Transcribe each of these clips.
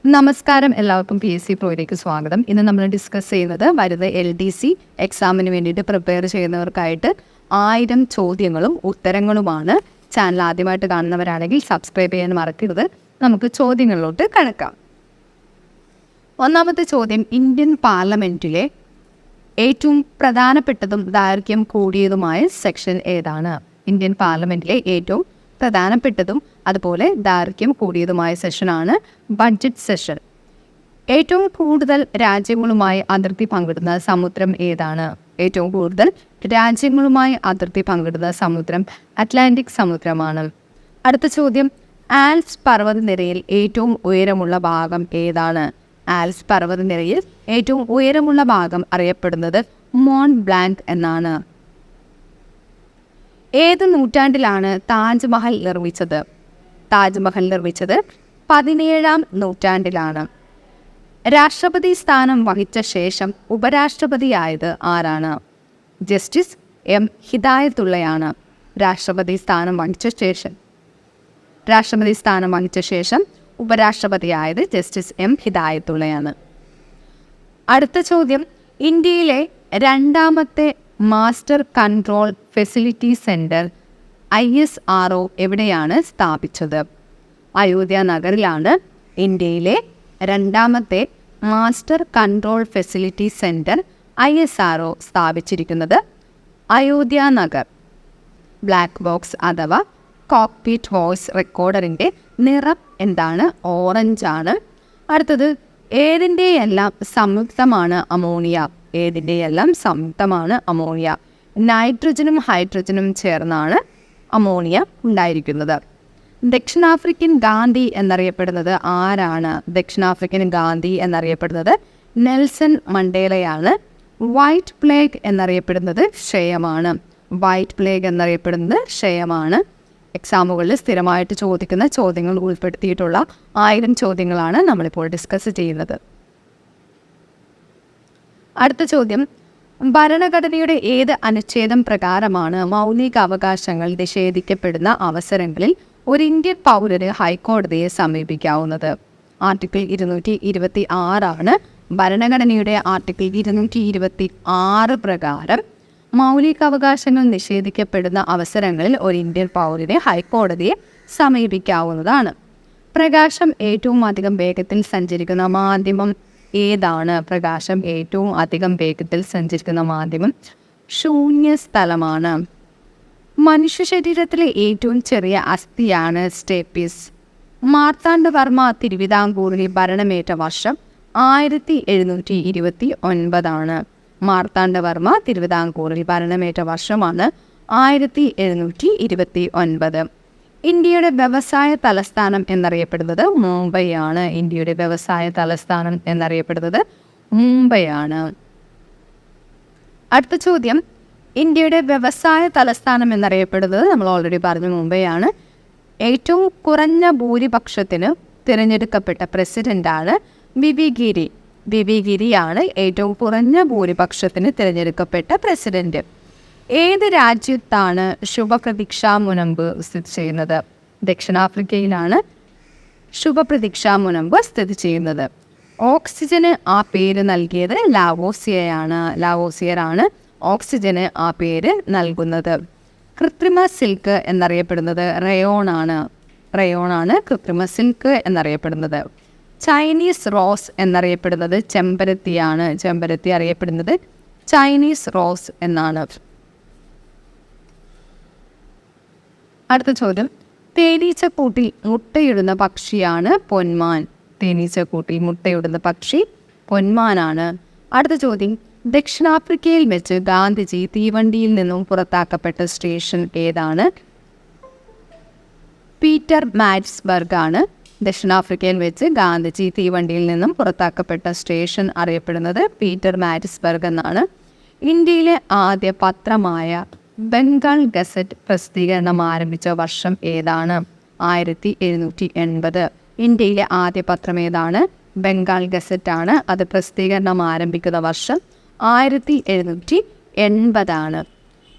നമസ്കാരം, എല്ലാവർക്കും PSC പ്രോയിലേക്ക് സ്വാഗതം. ഇന്ന് നമ്മൾ ഡിസ്കസ് ചെയ്യുന്നത് വരുന്ന LDC എക്സാമിന് വേണ്ടിയിട്ട് പ്രിപ്പയർ ചെയ്യുന്നവർക്കായിട്ട് 1000 ചോദ്യങ്ങളും ഉത്തരങ്ങളുമാണ്. ചാനൽ ആദ്യമായിട്ട് കാണുന്നവരാണെങ്കിൽ സബ്സ്ക്രൈബ് ചെയ്യാൻ മറക്കരുത്. നമുക്ക് ചോദ്യങ്ങളിലോട്ട് കടക്കാം. ഒന്നാമത്തെ ചോദ്യം, ഇന്ത്യൻ പാർലമെൻറ്റിലെ ഏറ്റവും പ്രധാനപ്പെട്ടതും ദൈർഘ്യം കൂടിയതുമായ സെക്ഷൻ ഏതാണ്? ഇന്ത്യൻ പാർലമെൻറ്റിലെ ഏറ്റവും പ്രധാനപ്പെട്ടതും അതുപോലെ ദൈർഘ്യം കൂടിയതുമായ സെഷനാണ് ബഡ്ജറ്റ് സെഷൻ. ഏറ്റവും കൂടുതൽ രാജ്യങ്ങളുമായി അതിർത്തി പങ്കിടുന്ന സമുദ്രം ഏതാണ്? ഏറ്റവും കൂടുതൽ രാജ്യങ്ങളുമായി അതിർത്തി പങ്കിടുന്ന സമുദ്രം അറ്റ്ലാന്റിക് സമുദ്രമാണ്. അടുത്ത ചോദ്യം, ആൽപ്സ് പർവ്വതനിരയിൽ ഏറ്റവും ഉയരമുള്ള ഭാഗം ഏതാണ്? ആൽപ്സ് പർവ്വതനിരയിൽ ഏറ്റവും ഉയരമുള്ള ഭാഗം അറിയപ്പെടുന്നത് മോണ്ട് ബ്ലാങ്ക് എന്നാണ്. ഏത് നൂറ്റാണ്ടിലാണ് താജ്മഹൽ നിർമ്മിച്ചത്? താജ്മഹൽ നിർമ്മിച്ചത് 17-ാം നൂറ്റാണ്ടിലാണ്. രാഷ്ട്രപതി സ്ഥാനം വഹിച്ച ശേഷം ഉപരാഷ്ട്രപതിയായത് ആരാണ്? Justice M. ഹിദായത്തുള്ളയാണ് രാഷ്ട്രപതി സ്ഥാനം വഹിച്ച ശേഷം ഉപരാഷ്ട്രപതിയായത് ജസ്റ്റിസ് M. ഹിദായത്തുള്ളയാണ്. അടുത്ത ചോദ്യം, ഇന്ത്യയിലെ രണ്ടാമത്തെ master control facility centre ISRO എവിടെയാണ് സ്ഥാപിച്ചത്? അയോധ്യ നഗറിലാണ് ഇന്ത്യയിലെ രണ്ടാമത്തെ master control facility centre ISRO സ്ഥാപിച്ചിരിക്കുന്നത് അയോധ്യ നഗർ. ബ്ലാക്ക് ബോക്സ് അഥവാ കോക്ക്പിറ്റ് വോയിസ് റെക്കോർഡറിൻ്റെ നിറം എന്താണ്? ഓറഞ്ചാണ്. അടുത്തത്, ഏതിൻ്റെയെല്ലാം സംയുക്തമാണ് അമോണിയ? ഏതിൻ്റെയെല്ലാം സംയുക്തമാണ് അമോണിയ? നൈട്രജനും ഹൈഡ്രജനും ചേർന്നാണ് അമോണിയ ഉണ്ടായിരിക്കുന്നത്. ദക്ഷിണാഫ്രിക്കൻ ഗാന്ധി എന്നറിയപ്പെടുന്നത് ആരാണ്? ദക്ഷിണാഫ്രിക്കൻ ഗാന്ധി എന്നറിയപ്പെടുന്നത് നെൽസൺ മണ്ടേലയാണ്. വൈറ്റ് പ്ലേഗ് എന്നറിയപ്പെടുന്നത് ക്ഷയമാണ്. എക്സാമുകളിൽ സ്ഥിരമായിട്ട് ചോദിക്കുന്ന ചോദ്യങ്ങൾ ഉൾപ്പെടുത്തിയിട്ടുള്ള 1000 ചോദ്യങ്ങളാണ് നമ്മളിപ്പോൾ ഡിസ്കസ് ചെയ്യുന്നത്. അടുത്ത ചോദ്യം, ഭരണഘടനയുടെ ഏത് അനുച്ഛേദം പ്രകാരമാണ് മൗലിക അവകാശങ്ങൾ നിഷേധിക്കപ്പെടുന്ന അവസരങ്ങളിൽ ഒരു ഇന്ത്യൻ പൗരന് ഹൈക്കോടതിയെ സമീപിക്കാവുന്നത്? ആർട്ടിക്കിൾ 226 ഭരണഘടനയുടെ ആർട്ടിക്കിൾ 226 പ്രകാരം മൗലികാവകാശങ്ങൾ നിഷേധിക്കപ്പെടുന്ന അവസരങ്ങളിൽ ഒരു ഇന്ത്യൻ പൗരനെ ഹൈക്കോടതിയെ സമീപിക്കാവുന്നതാണ്. പ്രകാശം ഏറ്റവും അധികം വേഗത്തിൽ സഞ്ചരിക്കുന്ന മാധ്യമം ഏതാണ്? പ്രകാശം ഏറ്റവും അധികം വേഗത്തിൽ സഞ്ചരിക്കുന്ന മാധ്യമം ശൂന്യസ്ഥലമാണ്. മനുഷ്യ ശരീരത്തിലെ ഏറ്റവും ചെറിയ അസ്ഥിയാണ് സ്റ്റേപ്പിസ്. മാർത്താണ്ഡവർമ്മ തിരുവിതാംകൂറിൽ ഭരണമേറ്റ വർഷം 1729. മാർത്താണ്ഡവർമ്മ തിരുവിതാംകൂറിൽ ഭരണമേറ്റ വർഷമാണ് 1729. ഇന്ത്യയുടെ വ്യവസായ തലസ്ഥാനം എന്നറിയപ്പെടുന്നത് മുംബൈയാണ്. ഇന്ത്യയുടെ വ്യവസായ തലസ്ഥാനം എന്നറിയപ്പെടുന്നത് മുംബൈയാണ്. അടുത്ത ചോദ്യം, ഇന്ത്യയുടെ വ്യവസായ തലസ്ഥാനം എന്നറിയപ്പെടുന്നത് നമ്മൾ ഓൾറെഡി പറഞ്ഞു മുംബൈയാണ്. ഏറ്റവും കുറഞ്ഞ ഭൂരിപക്ഷത്തിന് തിരഞ്ഞെടുക്കപ്പെട്ട പ്രസിഡന്റാണ് ബിബി ഗിരി. ബിബി ഗിരിയാണ് ഏറ്റവും കുറഞ്ഞ ഭൂരിപക്ഷത്തിന് തിരഞ്ഞെടുക്കപ്പെട്ട പ്രസിഡന്റ്. ഏത് രാജ്യത്താണ് ശുഭപ്രതീക്ഷാ മുനമ്പ് സ്ഥിതി ചെയ്യുന്നത്? ദക്ഷിണാഫ്രിക്കയിലാണ് ശുഭപ്രതീക്ഷാ മുനമ്പ് സ്ഥിതി ചെയ്യുന്നത്. ഓക്സിജന് ആ പേര് നൽകിയത് ലാവോസിയറാണ് ഓക്സിജന് ആ പേര് നൽകുന്നത്. കൃത്രിമ സിൽക്ക് എന്നറിയപ്പെടുന്നത് റയോണാണ് കൃത്രിമ സിൽക്ക് എന്നറിയപ്പെടുന്നത്. ചൈനീസ് റോസ് എന്നറിയപ്പെടുന്നത് ചെമ്പരത്തിയാണ്. ചെമ്പരത്തി അറിയപ്പെടുന്നത് ചൈനീസ് റോസ് എന്നാണ്. അടുത്ത ചോദ്യം, തേനീച്ചക്കൂട്ടിൽ മുട്ടയിടുന്ന പക്ഷിയാണ് പൊന്മാൻ. തേനീച്ചക്കൂട്ടിൽ മുട്ടയിടുന്ന പക്ഷി പൊന്മാനാണ്. അടുത്ത ചോദ്യം, ദക്ഷിണാഫ്രിക്കയിൽ വെച്ച് ഗാന്ധിജി തീവണ്ടിയിൽ നിന്നും പുറത്താക്കപ്പെട്ട സ്റ്റേഷൻ ഏതാണ്? പീറ്റർ മാരിറ്റ്സ്ബർഗ് ആണ്. ദക്ഷിണാഫ്രിക്കയിൽ വെച്ച് ഗാന്ധിജി തീവണ്ടിയിൽ നിന്നും പുറത്താക്കപ്പെട്ട സ്റ്റേഷൻ അറിയപ്പെടുന്നത് പീറ്റർ മാരിറ്റ്സ്ബർഗ് എന്നാണ്. ഇന്ത്യയിലെ ആദ്യ പത്രമായ ബംഗാൾ ഗസറ്റ് പ്രസിദ്ധീകരണം ആരംഭിച്ച വർഷം ഏതാണ്? 1780. ഇന്ത്യയിലെ ആദ്യ പത്രം ഏതാണ്? ബംഗാൾ ഗസറ്റാണ്. അത് പ്രസിദ്ധീകരണം ആരംഭിക്കുന്ന വർഷം 1780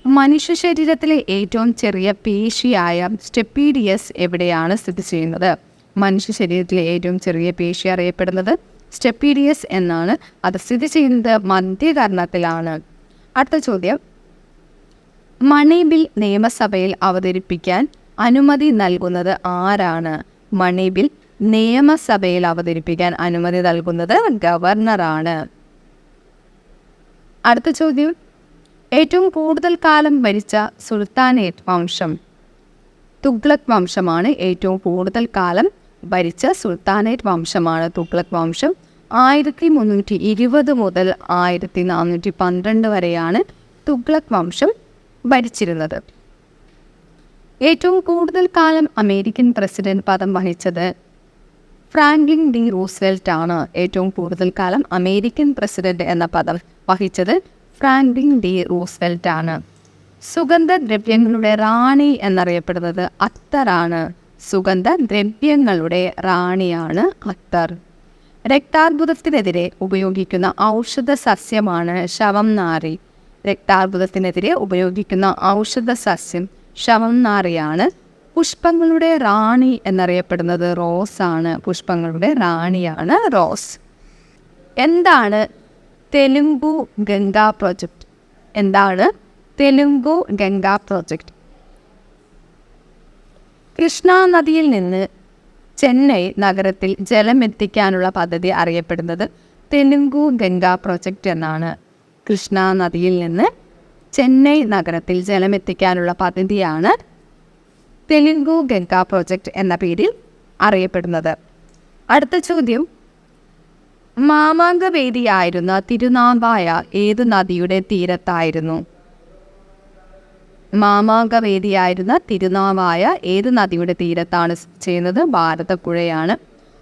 മനുഷ്യ ശരീരത്തിലെ ഏറ്റവും ചെറിയ പേശിയായ സ്റ്റെപ്പീഡിയസ് എവിടെയാണ് സ്ഥിതി ചെയ്യുന്നത്? മനുഷ്യ ശരീരത്തിലെ ഏറ്റവും ചെറിയ പേശി അറിയപ്പെടുന്നത് സ്റ്റെപ്പീഡിയസ് എന്നാണ്. അത് സ്ഥിതി ചെയ്യുന്നത് മധ്യകർണത്തിലാണ്. അടുത്ത ചോദ്യം, മണി ബിൽ നിയമസഭയിൽ അവതരിപ്പിക്കാൻ അനുമതി നൽകുന്നത് ആരാണ്? മണി ബിൽ നിയമസഭയിൽ അവതരിപ്പിക്കാൻ അനുമതി നൽകുന്നത് ഗവർണറാണ്. അടുത്ത ചോദ്യം, ഏറ്റവും കൂടുതൽ കാലം ഭരിച്ച സുൽത്താനേറ്റ് വംശം? തുഗ്ലക് വംശമാണ് ഏറ്റവും കൂടുതൽ കാലം ഭരിച്ച സുൽത്താനേറ്റ് വംശമാണ് തുഗ്ലക് വംശം. 1320 മുതൽ 1412 വരെയാണ് തുഗ്ലക് വംശം ഭരിച്ചിരുന്നത്. ഏറ്റവും കൂടുതൽ കാലം അമേരിക്കൻ പ്രസിഡന്റ് പദം വഹിച്ചത് ഫ്രാങ്ക്ലിൻ ഡി റൂസ്വെൽറ്റ് ആണ്. ഏറ്റവും കൂടുതൽ കാലം അമേരിക്കൻ പ്രസിഡന്റ് എന്ന പദം വഹിച്ചത് ഫ്രാങ്ക്ലിൻ ഡി റൂസ്വെൽറ്റ് ആണ്. സുഗന്ധദ്രവ്യങ്ങളുടെ റാണി എന്നറിയപ്പെടുന്നത് അത്തറാണ്. സുഗന്ധദ്രവ്യങ്ങളുടെ റാണിയാണ് അത്തർ. രക്താർബുദത്തിനെതിരെ ഉപയോഗിക്കുന്ന ഔഷധ സസ്യമാണ് ശവം നാറി. രക്താർബുദത്തിനെതിരെ ഉപയോഗിക്കുന്ന ഔഷധ സസ്യം ശവം നാറിയാണ്. പുഷ്പങ്ങളുടെ റാണി എന്നറിയപ്പെടുന്നത് റോസ് ആണ്. പുഷ്പങ്ങളുടെ റാണിയാണ് റോസ്. എന്താണ് തെലുങ്കു ഗംഗ പ്രോജക്റ്റ്? എന്താണ് തെലുങ്കു ഗംഗ പ്രോജക്റ്റ്? കൃഷ്ണ നദിയിൽ നിന്ന് ചെന്നൈ നഗരത്തിൽ ജലമെത്തിക്കാനുള്ള പദ്ധതി അറിയപ്പെടുന്നത് തെലുങ്കു ഗംഗ പ്രോജക്റ്റ് എന്നാണ്. കൃഷ്ണ നദിയിൽ നിന്ന് ചെന്നൈ നഗരത്തിൽ ജലമെത്തിക്കാനുള്ള പദ്ധതിയാണ് തെലുങ്കു ഗംഗ പ്രോജക്റ്റ് എന്ന പേരിൽ അറിയപ്പെടുന്നത്. അടുത്ത ചോദ്യം, മാമാങ്കവേദിയായിരുന്ന തിരുനാവായ ഏത് നദിയുടെ തീരത്തായിരുന്നു? മാമാങ്കവേദിയായിരുന്ന തിരുനാവായ ഏത് നദിയുടെ തീരത്താണ് ചെയ്യുന്നത്? ഭാരതപ്പുഴയാണ്.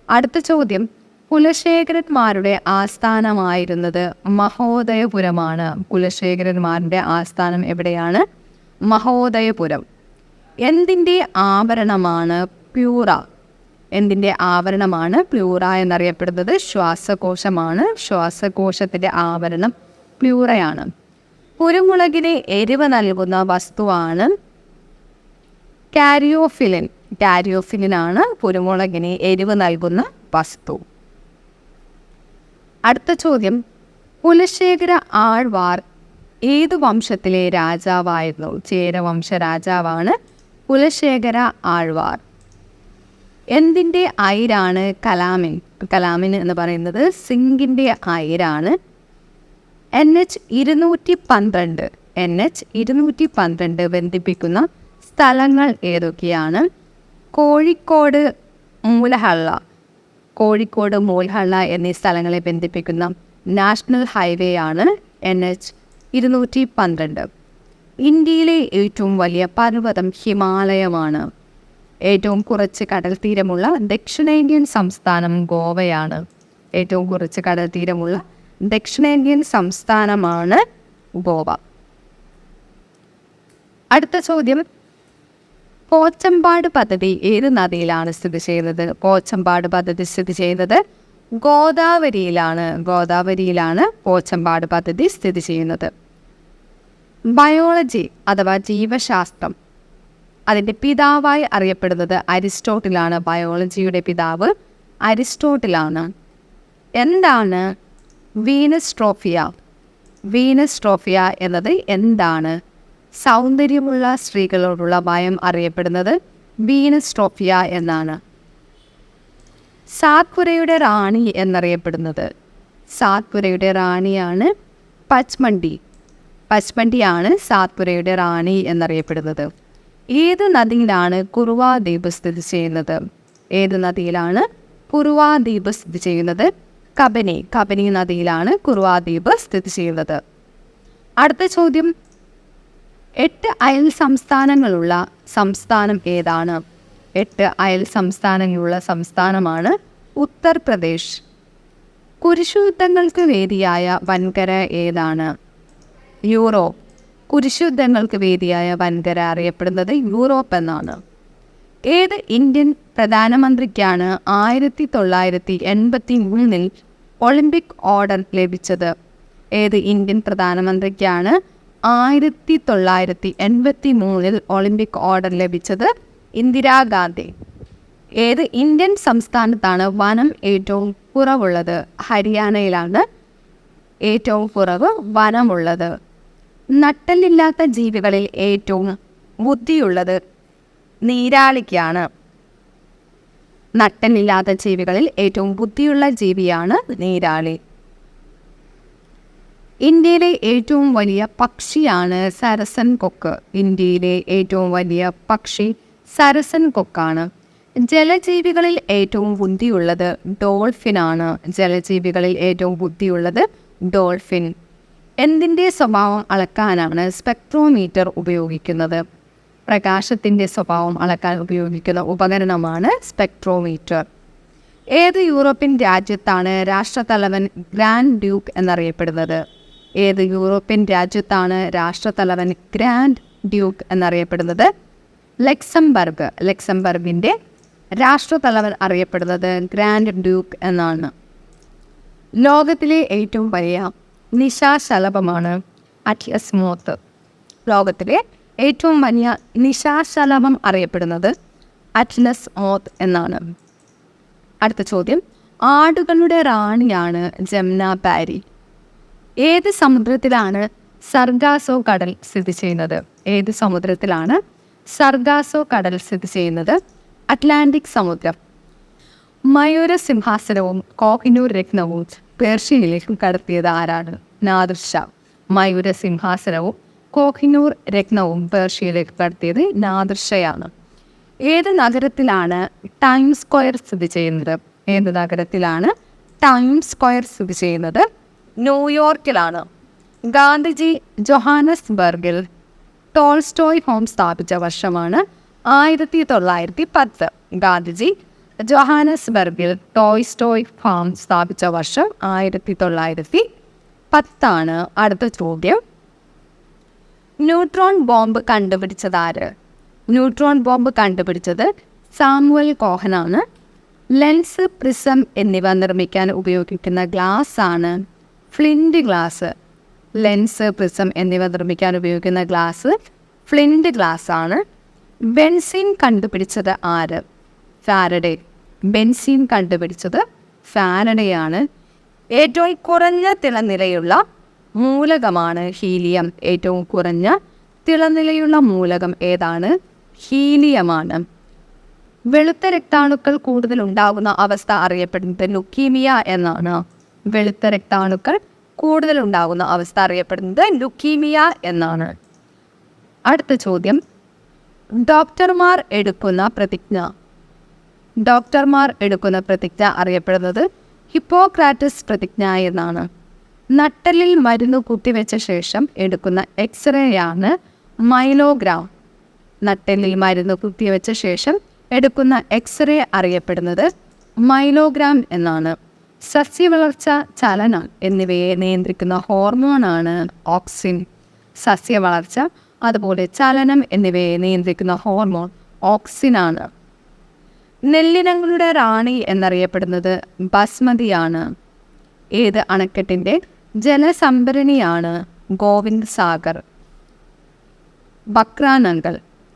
അടുത്ത ചോദ്യം, കുലശേഖരന്മാരുടെ ആസ്ഥാനമായിരുന്നത് മഹോദയപുരമാണ്. കുലശേഖരന്മാരുടെ ആസ്ഥാനം എവിടെയാണ്? മഹോദയപുരം. എന്തിൻ്റെ ആഭരണമാണ് പ്യൂറ? എന്തിൻ്റെ ആഭരണമാണ് പ്യൂറ എന്നറിയപ്പെടുന്നത്? ശ്വാസകോശമാണ്. ശ്വാസകോശത്തിൻ്റെ ആഭരണം പ്യൂറയാണ്. കുരുമുളകിന് എരിവ് നൽകുന്ന വസ്തുവാണ് കാരിയോഫിലിൻ. കാരിയോഫിലിനാണ് കുരുമുളകിന് എരിവ് നൽകുന്ന വസ്തു. അടുത്ത ചോദ്യം, കുലശേഖര ആഴ്വാർ ഏതു വംശത്തിലെ രാജാവായിരുന്നു? ചേരവംശ രാജാവാണ് കുലശേഖര ആഴ്വാർ. എന്തിൻ്റെ അയിരാണ് കലാമിൻ? കലാമിൻ എന്ന് പറയുന്നത് സിങ്കിൻ്റെ അയിരാണ്. NH212 ബന്ധിപ്പിക്കുന്ന സ്ഥലങ്ങൾ ഏതൊക്കെയാണ്? കോഴിക്കോട് മൂലഹള്ള എന്നീ സ്ഥലങ്ങളെ ബന്ധിപ്പിക്കുന്ന നാഷണൽ ഹൈവേ ആണ് NH212. ഇന്ത്യയിലെ ഏറ്റവും വലിയ പർവ്വതം ഹിമാലയമാണ്. ഏറ്റവും കുറച്ച് കടൽ തീരമുള്ള ദക്ഷിണേന്ത്യൻ സംസ്ഥാനം ഗോവയാണ്. ഏറ്റവും കുറച്ച് കടൽ തീരമുള്ള ദക്ഷിണേന്ത്യൻ സംസ്ഥാനമാണ് ഗോവ. അടുത്ത ചോദ്യം, പോച്ചമ്പാട് പദ്ധതി ഏത് നദിയിലാണ് സ്ഥിതി ചെയ്യുന്നത്? പോച്ചമ്പാട് പദ്ധതി സ്ഥിതി ചെയ്യുന്നത് ഗോദാവരിയിലാണ്. ഗോദാവരിയിലാണ് പോച്ചമ്പാട് പദ്ധതി സ്ഥിതി ചെയ്യുന്നത്. ബയോളജി അഥവാ ജീവശാസ്ത്രം, അതിൻ്റെ പിതാവായി അറിയപ്പെടുന്നത് അരിസ്റ്റോട്ടിലാണ്. ബയോളജിയുടെ പിതാവ് അരിസ്റ്റോട്ടിലാണ്. എന്താണ് വീനസ് ട്രോഫിയ? വീനസ് ട്രോഫിയ എന്നത് എന്താണ്? സൗന്ദര്യമുള്ള സ്ത്രീകളോടുള്ള ഭയം അറിയപ്പെടുന്നത് വീനസ് ട്രോഫിയ എന്നാണ്. സാത്പുരയുടെ റാണി എന്നറിയപ്പെടുന്നത്? സാത്പുരയുടെ റാണിയാണ് പച്മണ്ഡി. പച്മണ്ഡിയാണ് സാത്പുരയുടെ റാണി എന്നറിയപ്പെടുന്നത്. ഏത് നദിയിലാണ് കുറുവ ദ്വീപ് സ്ഥിതി ചെയ്യുന്നത്? ഏത് നദിയിലാണ് കുറുവ ദ്വീപ് സ്ഥിതി ചെയ്യുന്നത്? കബനി നദിയിലാണ് കുറുവ ദ്വീപ് സ്ഥിതി ചെയ്യുന്നത്. അടുത്ത ചോദ്യം, 8 അയൽ സംസ്ഥാനങ്ങളുള്ള സംസ്ഥാനം ഏതാണ്? 8 അയൽ സംസ്ഥാനങ്ങളുള്ള സംസ്ഥാനമാണ് ഉത്തർപ്രദേശ്. കുരിശുയുദ്ധങ്ങൾക്ക് വേദിയായ വൻകര ഏതാണ്? യൂറോപ്പ്. കുരിശുയുദ്ധങ്ങൾക്ക് വേദിയായ വൻകര അറിയപ്പെടുന്നത് യൂറോപ്പ് എന്നാണ്. ഏത് ഇന്ത്യൻ പ്രധാനമന്ത്രിക്കാണ് 1983 ഒളിമ്പിക് ഓർഡർ ലഭിച്ചത്? ഏത് ഇന്ത്യൻ പ്രധാനമന്ത്രിക്കാണ് 1983 ഒളിമ്പിക് ഓർഡർ ലഭിച്ചത്? ഇന്ദിരാഗാന്ധി. ഏത് ഇന്ത്യൻ സംസ്ഥാനത്താണ് വനം ഏറ്റവും കുറവുള്ളത്? ഹരിയാനയിലാണ് ഏറ്റവും കുറവ് വനമുള്ളത്. നട്ടെല്ലില്ലാത്ത ജീവികളിൽ ഏറ്റവും ബുദ്ധിയുള്ളത് നീരാളിക്കാണ്. നട്ടെല്ലില്ലാത്ത ജീവികളിൽ ഏറ്റവും ബുദ്ധിയുള്ള ജീവിയാണ് നീരാളി. ഇന്ത്യയിലെ ഏറ്റവും വലിയ പക്ഷിയാണ് സരസൻ കൊക്ക്. ഇന്ത്യയിലെ ഏറ്റവും വലിയ പക്ഷി സരസൻ കൊക്കാണ്. ജലജീവികളിൽ ഏറ്റവും ബുദ്ധിയുള്ളത് ഡോൾഫിനാണ്. ജലജീവികളിൽ ഏറ്റവും ബുദ്ധിയുള്ളത് ഡോൾഫിൻ. എന്തിൻ്റെ സ്വഭാവം അളക്കാനാണ് സ്പെക്ട്രോമീറ്റർ ഉപയോഗിക്കുന്നത്? പ്രകാശത്തിൻ്റെ സ്വഭാവം അളക്കാൻ ഉപയോഗിക്കുന്ന ഉപകരണമാണ് സ്പെക്ട്രോമീറ്റർ. ഏത് യൂറോപ്യൻ രാജ്യത്താണ് രാഷ്ട്രത്തലവൻ ഗ്രാൻഡ് ഡ്യൂക്ക് എന്നറിയപ്പെടുന്നത്? ഏത് യൂറോപ്യൻ രാജ്യത്താണ് രാഷ്ട്രത്തലവൻ ഗ്രാൻഡ് ഡ്യൂക്ക് എന്നറിയപ്പെടുന്നത്? ലക്സംബർഗ്. ലക്സംബർഗിൻ്റെ രാഷ്ട്രത്തലവൻ അറിയപ്പെടുന്നത് ഗ്രാൻഡ് ഡ്യൂക്ക് എന്നാണ്. ലോകത്തിലെ ഏറ്റവും വലിയ നിശാശലഭമാണ് അറ്റ്ലസ് മോത്ത്. ലോകത്തിലെ ഏറ്റവും വലിയ നിശാശലഭം അറിയപ്പെടുന്നത് അറ്റ്ലസ് മോത്ത് എന്നാണ്. അടുത്ത ചോദ്യം, ആടുകളുടെ റാണിയാണ് ജംന പാരി. ഏത് സമുദ്രത്തിലാണ് സർഗാസോ കടൽ സ്ഥിതി ചെയ്യുന്നത്? ഏത് സമുദ്രത്തിലാണ് സർഗാസോ കടൽ സ്ഥിതി ചെയ്യുന്നത്? അറ്റ്ലാന്റിക് സമുദ്രം. മയൂര സിംഹാസനവും കോഹിനൂർ രത്നവും പേർഷ്യയിലേക്ക് കടത്തിയത് ആരാണ്? നാദിർ ഷാ. മയൂര സിംഹാസനവും കോഹിനൂർ രത്നവും പേർഷ്യയിലേക്ക് കടത്തിയത് നാദിർ ഷായാണ്. ഏത് നഗരത്തിലാണ് ടൈംസ് സ്ക്വയർ സ്ഥിതി ചെയ്യുന്നത്? ഏത് നഗരത്തിലാണ് ടൈംസ് സ്ക്വയർ സ്ഥിതി ചെയ്യുന്നത്? ന്യൂയോർക്കിലാണ്. ഗാന്ധിജി ജോഹാനസ്ബർഗിൽ ടോൾസ്റ്റോയ് ഹോം സ്ഥാപിച്ച വർഷമാണ് 1910. ഗാന്ധിജി ജോഹാനസ്ബർഗിൽ ടോൾസ്റ്റോയ് ഫാം സ്ഥാപിച്ച വർഷം 1910. അടുത്ത ചോദ്യം, ന്യൂട്രോൺ ബോംബ് കണ്ടുപിടിച്ചത് ആര്? ന്യൂട്രോൺ ബോംബ് കണ്ടുപിടിച്ചത് സാമുവൽ കോഹനാണ്. ലെൻസ്, പ്രിസം എന്നിവ നിർമ്മിക്കാൻ ഉപയോഗിക്കുന്ന ഗ്ലാസ് ആണ് ഫ്ലിൻറ്റ് ഗ്ലാസ്. ലെൻസ്, പ്രിസം എന്നിവ നിർമ്മിക്കാൻ ഉപയോഗിക്കുന്ന ഗ്ലാസ് ഫ്ലിൻറ്റ് ഗ്ലാസ് ആണ്. ബെൻസീൻ കണ്ടുപിടിച്ചത് ആര്? ഫാരഡേ. ബെൻസീൻ കണ്ടുപിടിച്ചത് ഫാരഡേയാണ്. ഏറ്റവും കുറഞ്ഞ തിളനിലയുള്ള മൂലകമാണ് ഹീലിയം. ഏറ്റവും കുറഞ്ഞ തിളനിലയുള്ള മൂലകം ഏതാണ്? ഹീലിയമാണ്. വെളുത്ത രക്താണുക്കൾ കൂടുതൽ ഉണ്ടാകുന്ന അവസ്ഥ അറിയപ്പെടുന്നത് ലുക്കീമിയ എന്നാണ്. വെളുത്ത രക്താണുക്കൾ കൂടുതൽ ഉണ്ടാകുന്ന അവസ്ഥ അറിയപ്പെടുന്നത് ലുക്കീമിയ എന്നാണ്. അടുത്ത ചോദ്യം, ഡോക്ടർമാർ എടുക്കുന്ന പ്രതിജ്ഞ. ഡോക്ടർമാർ എടുക്കുന്ന പ്രതിജ്ഞ അറിയപ്പെടുന്നത് ഹിപ്പോക്രാറ്റസ് പ്രതിജ്ഞ എന്നാണ്. നട്ടെല്ലിൽ മരുന്ന് കുത്തിവെച്ച ശേഷം എടുക്കുന്ന എക്സ്റേയാണ് മൈലോഗ്രാം. നട്ടെല്ലിൽ മരുന്ന് കുത്തിവെച്ച ശേഷം എടുക്കുന്ന എക്സ്റേ അറിയപ്പെടുന്നത് മൈലോഗ്രാം എന്നാണ്. സസ്യവളർച്ച, ചലനം എന്നിവയെ നിയന്ത്രിക്കുന്ന ഹോർമോണാണ് ഓക്സിൻ. സസ്യവളർച്ച അതുപോലെ ചലനം എന്നിവയെ നിയന്ത്രിക്കുന്ന ഹോർമോൺ ഓക്സിനാണ്. നെല്ലിനങ്ങളുടെ റാണി എന്നറിയപ്പെടുന്നത് ബസ്മതിയാണ്. ഏത് അണക്കെട്ടിൻ്റെ ജലസംഭരണിയാണ് ഗോവിന്ദ് സാഗർ? ബക്രാനങ്കൽ.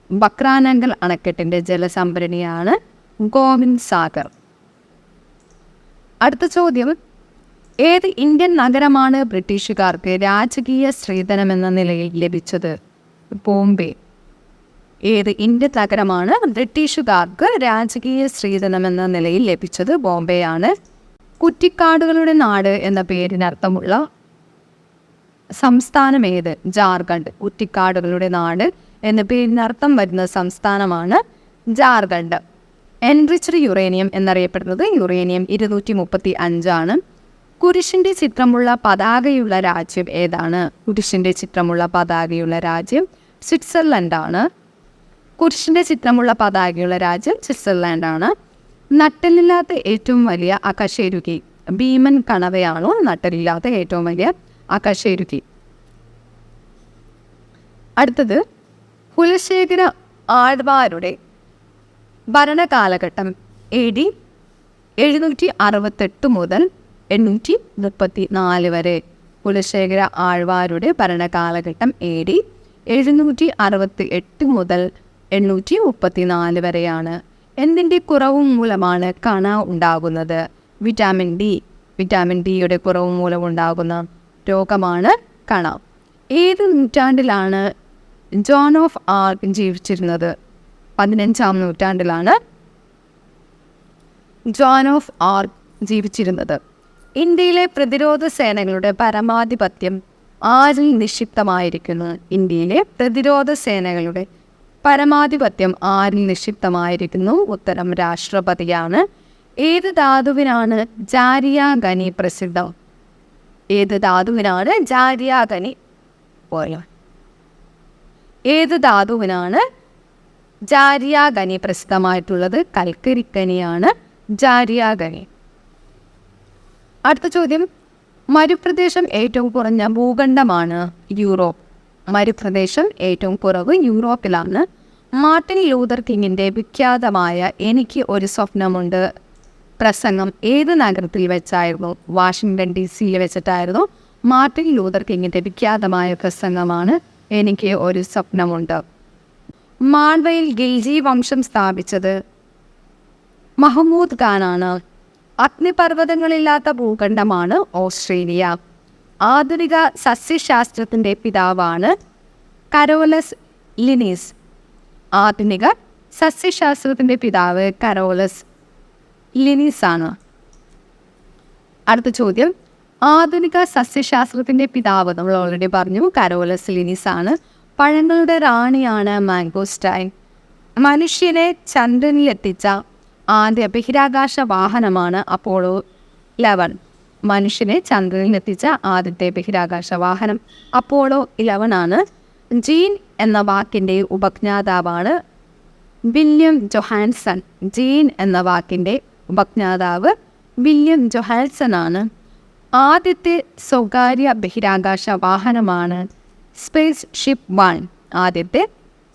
ബക്രാനങ്കൽ അണക്കെട്ടിൻ്റെ ജലസംഭരണിയാണ് ഗോവിന്ദ് സാഗർ. അടുത്ത ചോദ്യം, ഏത് ഇന്ത്യൻ നഗരമാണ് ബ്രിട്ടീഷുകാർക്ക് രാജകീയ സ്ത്രീധനം എന്ന നിലയിൽ ലഭിച്ചത്? ബോംബെ. ഏത് ഇന്ത്യൻ നഗരമാണ് ബ്രിട്ടീഷുകാർക്ക് രാജകീയ സ്ത്രീധനം എന്ന നിലയിൽ ലഭിച്ചത്? ബോംബെയാണ്. കുറ്റിക്കാടുകളുടെ നാട് എന്ന പേരിനർത്ഥമുള്ള സംസ്ഥാനം ഏത്? ജാർഖണ്ഡ്. കുറ്റിക്കാടുകളുടെ നാട് എന്ന പേരിനർത്ഥം വരുന്ന സംസ്ഥാനമാണ് ജാർഖണ്ഡ്. എൻറിച്ച്ഡ് യുറേനിയം എന്നറിയപ്പെടുന്നത് യുറേനിയം 235. കുരിശിൻ്റെ ചിത്രമുള്ള പതാകയുള്ള രാജ്യം ഏതാണ്? കുരിശിൻ്റെ ചിത്രമുള്ള പതാകയുള്ള രാജ്യം സ്വിറ്റ്സർലൻഡാണ്. കുരിശിൻ്റെ ചിത്രമുള്ള പതാകയുള്ള രാജ്യം സ്വിറ്റ്സർലൻഡാണ്. നട്ടലില്ലാത്ത ഏറ്റവും വലിയ അകശേരുകി ഭീമൻ കണവയാണോ? നട്ടലില്ലാത്ത ഏറ്റവും വലിയ അകശേരുകി. അടുത്തത്, കുലശേഖര ആഴ്വാരുടെ ഭരണകാലഘട്ടം AD 768 മുതൽ 834 വരെ. കുലശേഖര ആഴ്വാരുടെ ഭരണകാലഘട്ടം AD 768 മുതൽ 834 വരെയാണ്. എന്തിൻ്റെ കുറവ് മൂലമാണ് കണ ഉണ്ടാകുന്നത്? വിറ്റാമിൻ ഡിയുടെ കുറവ് മൂലമുണ്ടാകുന്ന രോഗമാണ് കണ. ഏത് നൂറ്റാണ്ടിലാണ് ജോൺ ഓഫ് ആർക്ക് ജീവിച്ചിരുന്നത്? 15-ാം നൂറ്റാണ്ടിലാണ് ജോൺ ഓഫ് ആർക്ക് ജീവിച്ചിരുന്നത്. ഇന്ത്യയിലെ പ്രതിരോധ സേനകളുടെ പരമാധിപത്യം ആരിൽ നിക്ഷിപ്തമായിരിക്കുന്നു? ഇന്ത്യയിലെ പ്രതിരോധ സേനകളുടെ പരമാധിപത്യം ആരിൽ നിക്ഷിപ്തമായിരിക്കുന്നു? ഉത്തരം രാഷ്ട്രപതിയാണ്. ഏത് ധാതുവിനാണ് ജാരിയാഗനി പ്രസിദ്ധം? ഏത് ധാതുവിനാണ് ജാരിയാഗനി ഏത് ധാതുവിനാണ് ജാരിയാഗനി പ്രസിദ്ധമായിട്ടുള്ളത്? കൽക്കരിക്കനിയാണ് ജാരിയാഗനി. അടുത്ത ചോദ്യം, മരുപ്രദേശം ഏറ്റവും കുറഞ്ഞ ഭൂഖണ്ഡമാണ് യൂറോപ്പ്. മരുപ്രദേശം ഏറ്റവും കുറവ് യൂറോപ്പിലാണ്. മാർട്ടിൻ ലൂതർ കിങ്ങിൻ്റെ വിഖ്യാതമായ എനിക്ക് ഒരു സ്വപ്നമുണ്ട് പ്രസംഗം ഏത് നഗരത്തിൽ വെച്ചായിരുന്നു? വാഷിങ്ടൺ DC വെച്ചിട്ടായിരുന്നു. മാർട്ടിൻ ലൂതർ കിങ്ങിൻ്റെ വിഖ്യാതമായ പ്രസംഗമാണ് എനിക്ക് ഒരു സ്വപ്നമുണ്ട്. മാൾവയിൽ ഗിൽജി വംശം സ്ഥാപിച്ചത് മഹ്മൂദ് ഖാനാണ്. അഗ്നിപർവ്വതങ്ങളില്ലാത്ത ഭൂഖണ്ഡമാണ് ഓസ്ട്രേലിയ. ആധുനിക സസ്യശാസ്ത്രത്തിൻ്റെ പിതാവാണ് കരോലസ് ലിനീസ്. ആധുനിക സസ്യശാസ്ത്രത്തിൻ്റെ പിതാവ് കരോലസ് ലിനീസ് ആണ്. അടുത്ത ചോദ്യം, ആധുനിക സസ്യശാസ്ത്രത്തിൻ്റെ പിതാവ് നമ്മൾ ഓൾറെഡി പറഞ്ഞു, കരോലസ് ലിനീസ് ആണ്. പഴങ്ങളുടെ റാണിയാണ് മാംഗോസ്റ്റൈൻ. മനുഷ്യനെ ചന്ദ്രനിലെത്തിച്ച ആദ്യ ബഹിരാകാശ വാഹനമാണ് അപ്പോളോ 11. മനുഷ്യനെ ചന്ദ്രനിലെത്തിച്ച ആദ്യത്തെ ബഹിരാകാശ വാഹനം അപ്പോളോ 11 ആണ്. ജീൻ എന്ന വാക്കിൻ്റെ ഉപജ്ഞാതാവാണ് വില്യം ജൊഹാൻസൺ. ജീൻ എന്ന വാക്കിൻ്റെ ഉപജ്ഞാതാവ് വില്യം ജൊഹാൻസൺ ആണ്. ആദ്യത്തെ സ്വകാര്യ ബഹിരാകാശ വാഹനമാണ് സ്പേസ് ഷിപ്പ് 1. ആദ്യത്തെ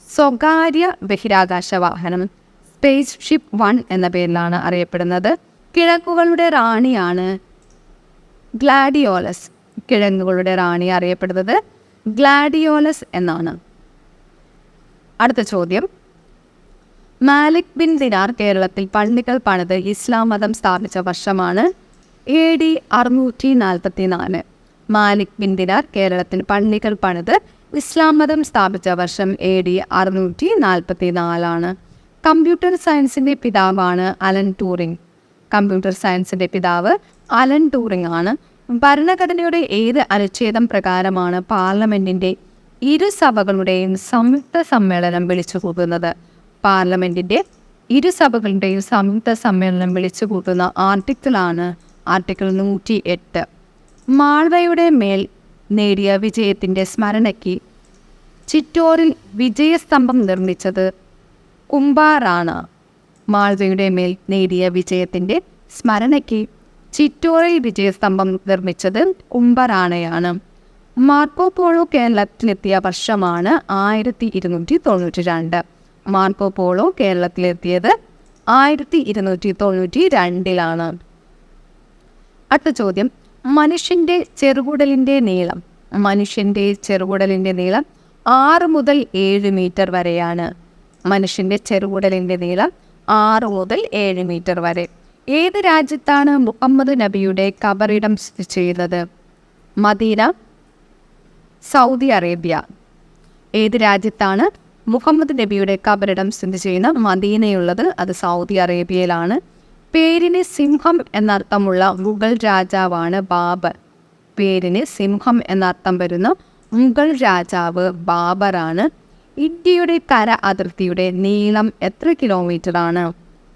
സ്വകാര്യ ബഹിരാകാശ വാഹനം സ്പേസ് ഷിപ്പ് 1 എന്ന പേരിലാണ് അറിയപ്പെടുന്നത്. കിഴങ്ങുകളുടെ റാണിയാണ് ഗ്ലാഡിയോലസ്. കിഴങ്ങുകളുടെ റാണി അറിയപ്പെടുന്നത് ഗ്ലാഡിയോലസ് എന്നാണ്. അടുത്ത ചോദ്യം, മാലിക് ബിൻ ദിനാർ കേരളത്തിൽ പള്ളികൾ പണിത് ഇസ്ലാം മതം സ്ഥാപിച്ച വർഷമാണ് AD 644. മാലിക് ബിൻ ദിനാർ കേരളത്തിൽ പള്ളികൾ പണിത് ഇസ്ലാം മതം സ്ഥാപിച്ച വർഷം AD 644. കമ്പ്യൂട്ടർ സയൻസിൻ്റെ പിതാവാണ് അലൻ ട്യൂറിംഗ്. കമ്പ്യൂട്ടർ സയൻസിൻ്റെ പിതാവ് അലൻ ട്യൂറിംഗ് ആണ്. ഭരണഘടനയുടെ ഏത് അനുച്ഛേദം പ്രകാരമാണ് പാർലമെൻറ്റിൻ്റെ ഇരുസഭകളുടെയും സംയുക്ത സമ്മേളനം വിളിച്ചു കൂട്ടുന്നത്? പാർലമെൻറ്റിൻ്റെ ഇരുസഭകളുടെയും സംയുക്ത സമ്മേളനം വിളിച്ചു കൂട്ടുന്ന ആർട്ടിക്കിളാണ് ആർട്ടിക്കിൾ 108. മാൾവയുടെ മേൽ നേടിയ വിജയത്തിൻ്റെ സ്മരണയ്ക്ക് ചിറ്റോറിൽ വിജയസ്തംഭം നിർമ്മിച്ചത് കുംഭാറാണ്. മാൾവയുടെ മേൽ നേടിയ വിജയത്തിൻ്റെ സ്മരണയ്ക്ക് ചിറ്റോറിൽ വിജയസ്തംഭം നിർമ്മിച്ചത് കുംഭറാണയാണ്. മാർക്കോ പോളോ കേരളത്തിലെത്തിയ വർഷമാണ് 1292. മാർക്കോ പോളോ കേരളത്തിലെത്തിയത് 1292 അടുത്ത ചോദ്യം, മനുഷ്യൻ്റെ ചെറുകുടലിൻ്റെ നീളം. മനുഷ്യൻ്റെ ചെറുകുടലിൻ്റെ നീളം 6 മുതൽ 7 മീറ്റർ വരെയാണ്. മനുഷ്യൻ്റെ ചെറുകുടലിൻ്റെ നീളം 6 മുതൽ 7 മീറ്റർ വരെ. ഏത് രാജ്യത്താണ് മുഹമ്മദ് നബിയുടെ ഖബറിടം സ്ഥിതി ചെയ്യുന്നത്? Medina, Saudi Arabia. ഏത് രാജ്യത്താണ് മുഹമ്മദ് നബിയുടെ ഖബറിടം സ്ഥിതി ചെയ്യുന്ന മദീനയുള്ളത്? അത് സൗദി അറേബ്യയിലാണ്. പേരിന് സിംഹം എന്നർത്ഥമുള്ള മുഗൾ രാജാവാണ് ബാബർ. പേരിന് സിംഹം എന്നർത്ഥം വരുന്ന മുഗൾ രാജാവ് ബാബറാണ്. ഇന്ത്യയുടെ കര അതിർത്തിയുടെ നീളം എത്ര കിലോമീറ്ററാണ്?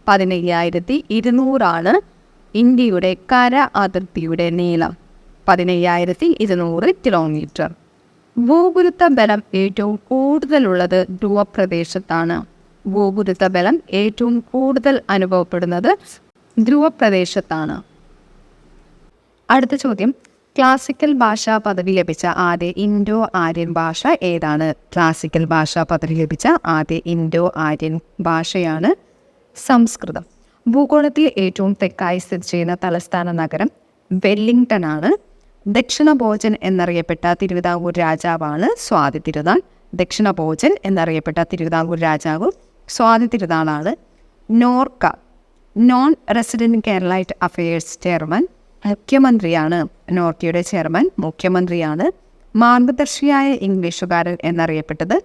15,200 ഇന്ത്യയുടെ കര അതിർത്തിയുടെ നീളം. 15,200 കിലോമീറ്റർ. ഭൂഗുരുത്വ ബലം ഏറ്റവും കൂടുതലുള്ളത് ധ്രുവപ്രദേശത്താണ്. ഭൂഗുരുത്വ ബലം ഏറ്റവും കൂടുതൽ അനുഭവപ്പെടുന്നത് ധ്രുവപ്രദേശത്താണ്. അടുത്ത ചോദ്യം, ക്ലാസിക്കൽ ഭാഷാ പദവി ലഭിച്ച ആദ്യ ഇൻഡോ ആര്യൻ ഭാഷ ഏതാണ്? ക്ലാസിക്കൽ ഭാഷാ പദവി ലഭിച്ച ആദ്യ ഇൻഡോ ആര്യൻ ഭാഷയാണ് സംസ്കൃതം. ഭൂഗോളത്തിൽ ഏറ്റവും തെക്കായി സ്ഥിതി ചെയ്യുന്ന തലസ്ഥാന നഗരം വെല്ലിംഗ്ടൺ ആണ്. ദക്ഷിണ ഭോജൻ എന്നറിയപ്പെട്ട തിരുവിതാംകൂർ രാജാവാണ് സ്വാതി തിരുനാൾ. ദക്ഷിണ ഭോജൻ എന്നറിയപ്പെട്ട തിരുവിതാംകൂർ രാജാവ് സ്വാതി തിരുനാളാണ്. NORKA, non resident Keralite affairs chairman മുഖ്യമന്ത്രിയാണ്. നോർക്കയുടെ ചെയർമാൻ മുഖ്യമന്ത്രിയാണ്. മാർഗദർശിയായ ഇംഗ്ലീഷുകാരൻ എന്നറിയപ്പെട്ടത്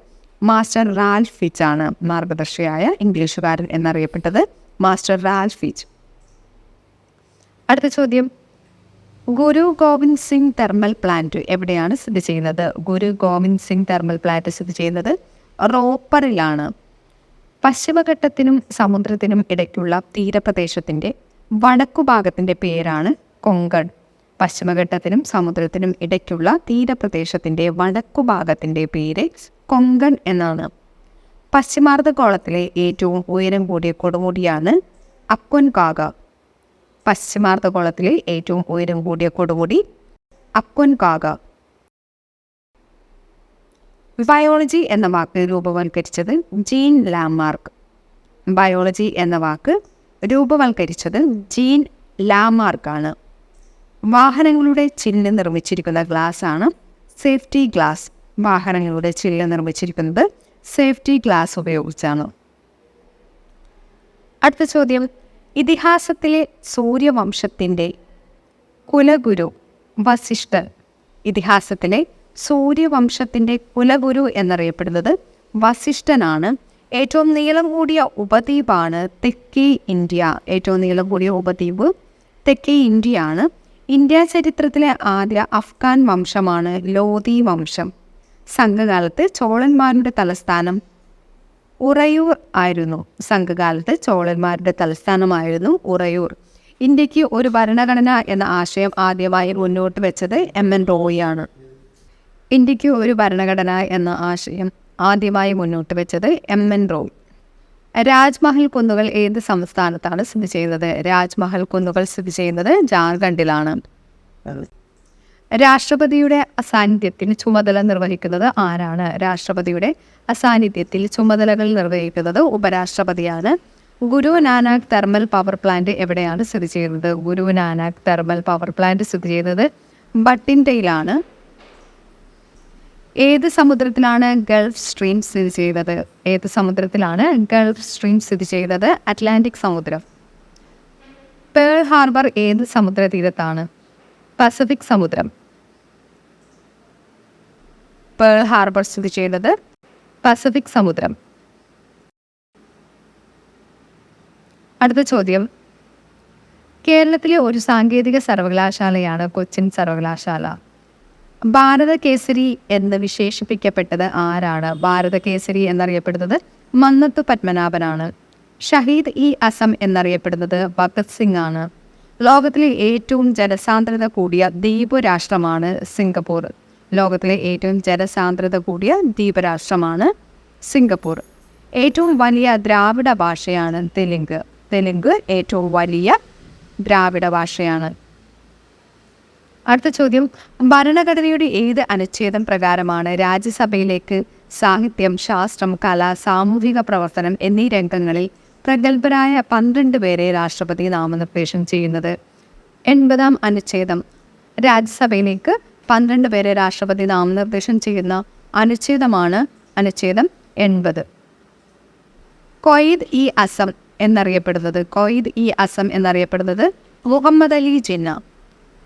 മാസ്റ്റർ റാൽഫ് ഫിച്ച് ആണ്. മാർഗദർശിയായ ഇംഗ്ലീഷുകാരൻ എന്നറിയപ്പെട്ടത് മാസ്റ്റർ റാൽഫ് ഫിച്ച്. അടുത്ത ചോദ്യം, ഗുരു ഗോവിന്ദ് സിംഗ് തെർമൽ പ്ലാന്റ് എവിടെയാണ് സ്ഥിതി ചെയ്യുന്നത്? ഗുരു ഗോവിന്ദ് സിംഗ് തെർമൽ പ്ലാന്റ് സ്ഥിതി ചെയ്യുന്നത് റോപ്പറിലാണ്. പശ്ചിമഘട്ടത്തിനും സമുദ്രത്തിനും ഇടയ്ക്കുള്ള തീരപ്രദേശത്തിൻ്റെ വടക്കുഭാഗത്തിൻ്റെ പേരാണ് കൊങ്കൺ. പശ്ചിമഘട്ടത്തിനും സമുദ്രത്തിനും ഇടയ്ക്കുള്ള തീരപ്രദേശത്തിൻ്റെ വടക്കുഭാഗത്തിൻ്റെ പേര് കൊങ്കൺ എന്നാണ്. പശ്ചിമാർദ്ധഗോളത്തിലെ ഏറ്റവും ഉയരം കൂടിയ കൊടുമുടിയാണ് അക്കോൻകാഗ. പശ്ചിമാർദ്ധഗോളത്തിലെ ഏറ്റവും ഉയരം കൂടിയ കൊടുമുടി അക്കോൻകാഗ. ബയോളജി എന്ന വാക്ക് രൂപവൽക്കരിച്ചത് ജീൻ ലാമാർക്ക്. ബയോളജി എന്ന വാക്ക് രൂപവൽക്കരിച്ചത് ജീൻ ലാമാർക്കാണ്. വാഹനങ്ങളുടെ ചില്ല് നിർമ്മിച്ചിരിക്കുന്ന ഗ്ലാസ് ആണ് സേഫ്റ്റി ഗ്ലാസ്. വാഹനങ്ങളുടെ ചില്ല് നിർമ്മിച്ചിരിക്കുന്നത് സേഫ്റ്റി ഗ്ലാസ് ഉപയോഗിച്ചാണ്. അടുത്ത ചോദ്യം, ഇതിഹാസത്തിലെ സൂര്യവംശത്തിൻ്റെ കുലഗുരു വസിഷ്ഠൻ. ഇതിഹാസത്തിലെ സൂര്യവംശത്തിൻ്റെ കുലഗുരു എന്നറിയപ്പെടുന്നത് വസിഷ്ഠനാണ്. ഏറ്റവും നീളം കൂടിയ ഉപദ്വീപാണ് തെക്കേ ഇന്ത്യ. ഏറ്റവും നീളം കൂടിയ ഉപദ്വീപ് തെക്കേ ഇന്ത്യയാണ്. ഇന്ത്യ ചരിത്രത്തിലെ ആദ്യ അഫ്ഗാൻ വംശമാണ് ലോധി വംശം. സംഘകാലത്ത് ചോളന്മാരുടെ തലസ്ഥാനം ഉറയൂർ ആയിരുന്നു. സംഘകാലത്ത് ചോളന്മാരുടെ തലസ്ഥാനമായിരുന്നു ഉറയൂർ. ഇന്ത്യക്ക് ഒരു ഭരണഘടന എന്ന ആശയം ആദ്യമായി മുന്നോട്ട് വെച്ചത് എം.എൻ. റോയിയാണ്. ഇന്ത്യക്ക് ഒരു ഭരണഘടന എന്ന ആശയം ആദ്യമായി മുന്നോട്ട് വെച്ചത് എം.എൻ. റോയ്. രാജ്മഹൽ കുന്നുകൾ ഏത് സംസ്ഥാനത്താണ് സ്ഥിതി ചെയ്യുന്നത്? രാജ്മഹൽ കുന്നുകൾ സ്ഥിതി ചെയ്യുന്നത് ജാർഖണ്ഡിലാണ്. രാഷ്ട്രപതിയുടെ അസാന്നിധ്യത്തിൽ ചുമതല നിർവഹിക്കുന്നത് ആരാണ്? രാഷ്ട്രപതിയുടെ അസാന്നിധ്യത്തിൽ ചുമതലകൾ നിർവഹിക്കുന്നത് ഉപരാഷ്ട്രപതിയാണ്. Guru Nanak thermal power plant എവിടെയാണ് സ്ഥിതി ചെയ്യുന്നത്? Guru Nanak thermal power plant സ്ഥിതി ചെയ്യുന്നത് ബട്ടിൻഡയിലാണ്. ഏത് സമുദ്രത്തിലാണ് ഗൾഫ് സ്ട്രീം സ്ഥിതി ചെയ്യുന്നത്? ഏത് സമുദ്രത്തിലാണ് ഗൾഫ് സ്ട്രീം സ്ഥിതി ചെയ്യുന്നത്? അറ്റ്ലാന്റിക് സമുദ്രം. പേൾ ഹാർബർ ഏത് സമുദ്ര തീരത്താണ്? പസഫിക് സമുദ്രം. പേൾ ഹാർബർ സ്ഥിതി ചെയ്യുന്നത് പസഫിക് സമുദ്രം. അടുത്ത ചോദ്യം, കേരളത്തിലെ ഒരു സാങ്കേതിക സർവകലാശാലയാണ് കൊച്ചിൻ സർവകലാശാല. ഭാരത കേസരി എന്ന് വിശേഷിപ്പിക്കപ്പെട്ടത് ആരാണ്? ഭാരത കേസരി എന്നറിയപ്പെടുന്നത് മന്നത്തു പത്മനാഭനാണ്. ഷഹീദ് ഇ അസം എന്നറിയപ്പെടുന്നത് ഭഗത് സിംഗ് ആണ്. ലോകത്തിലെ ഏറ്റവും ജനസാന്ദ്രത കൂടിയ ദ്വീപ് രാഷ്ട്രമാണ് സിംഗപ്പൂർ. ലോകത്തിലെ ഏറ്റവും ജനസാന്ദ്രത കൂടിയ ദ്വീപ് രാഷ്ട്രമാണ് സിംഗപ്പൂർ. ഏറ്റവും വലിയ ദ്രാവിഡ ഭാഷയാണ് തെലുങ്ക്. തെലുങ്ക് ഏറ്റവും വലിയ ദ്രാവിഡ ഭാഷയാണ്. അടുത്ത ചോദ്യം, ഭരണഘടനയുടെ ഏത് അനുച്ഛേദം പ്രകാരമാണ് രാജ്യസഭയിലേക്ക് സാഹിത്യം, ശാസ്ത്രം, കല, സാമൂഹിക പ്രവർത്തനം എന്നീ രംഗങ്ങളിൽ പ്രഗത്ഭരായ 12 പേരെ രാഷ്ട്രപതി നാമനിർദ്ദേശം ചെയ്യുന്നത്? 80-ാം അനുച്ഛേദം. രാജ്യസഭയിലേക്ക് 12 പേരെ രാഷ്ട്രപതി നാമനിർദ്ദേശം ചെയ്യുന്ന അനുച്ഛേദമാണ് അനുച്ഛേദം 80. കൊയ്ദ് ഇ അസം എന്നറിയപ്പെടുന്നത് മുഹമ്മദ് അലി ജിന്ന.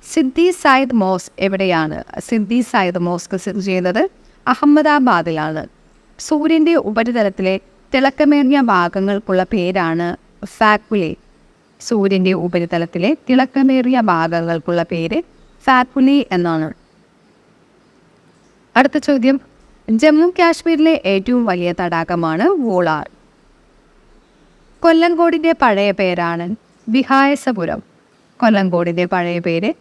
സിദ്ദി സയ്യിദ് മോസ്ക് എവിടെയാണ്? സിദ്ദി സയ്യിദ് മോസ്ക് സ്ഥിതി ചെയ്യുന്നത് അഹമ്മദാബാദിലാണ്. സൂര്യൻ്റെ ഉപരിതലത്തിലെ തിളക്കമേറിയ ഭാഗങ്ങൾക്കുള്ള പേരാണ് ഫാക്യുലെ. സൂര്യൻ്റെ ഉപരിതലത്തിലെ തിളക്കമേറിയ ഭാഗങ്ങൾക്കുള്ള പേര് ഫാക്യുലെ എന്നാണ്. അടുത്ത ചോദ്യം, ജമ്മു കാശ്മീരിലെ ഏറ്റവും വലിയ തടാകമാണ് വോളാർ. കൊല്ലങ്കോടിൻ്റെ പഴയ പേരാണ് വിഹായസപുരം. കൊല്ലങ്കോടിൻ്റെ പഴയ പേര്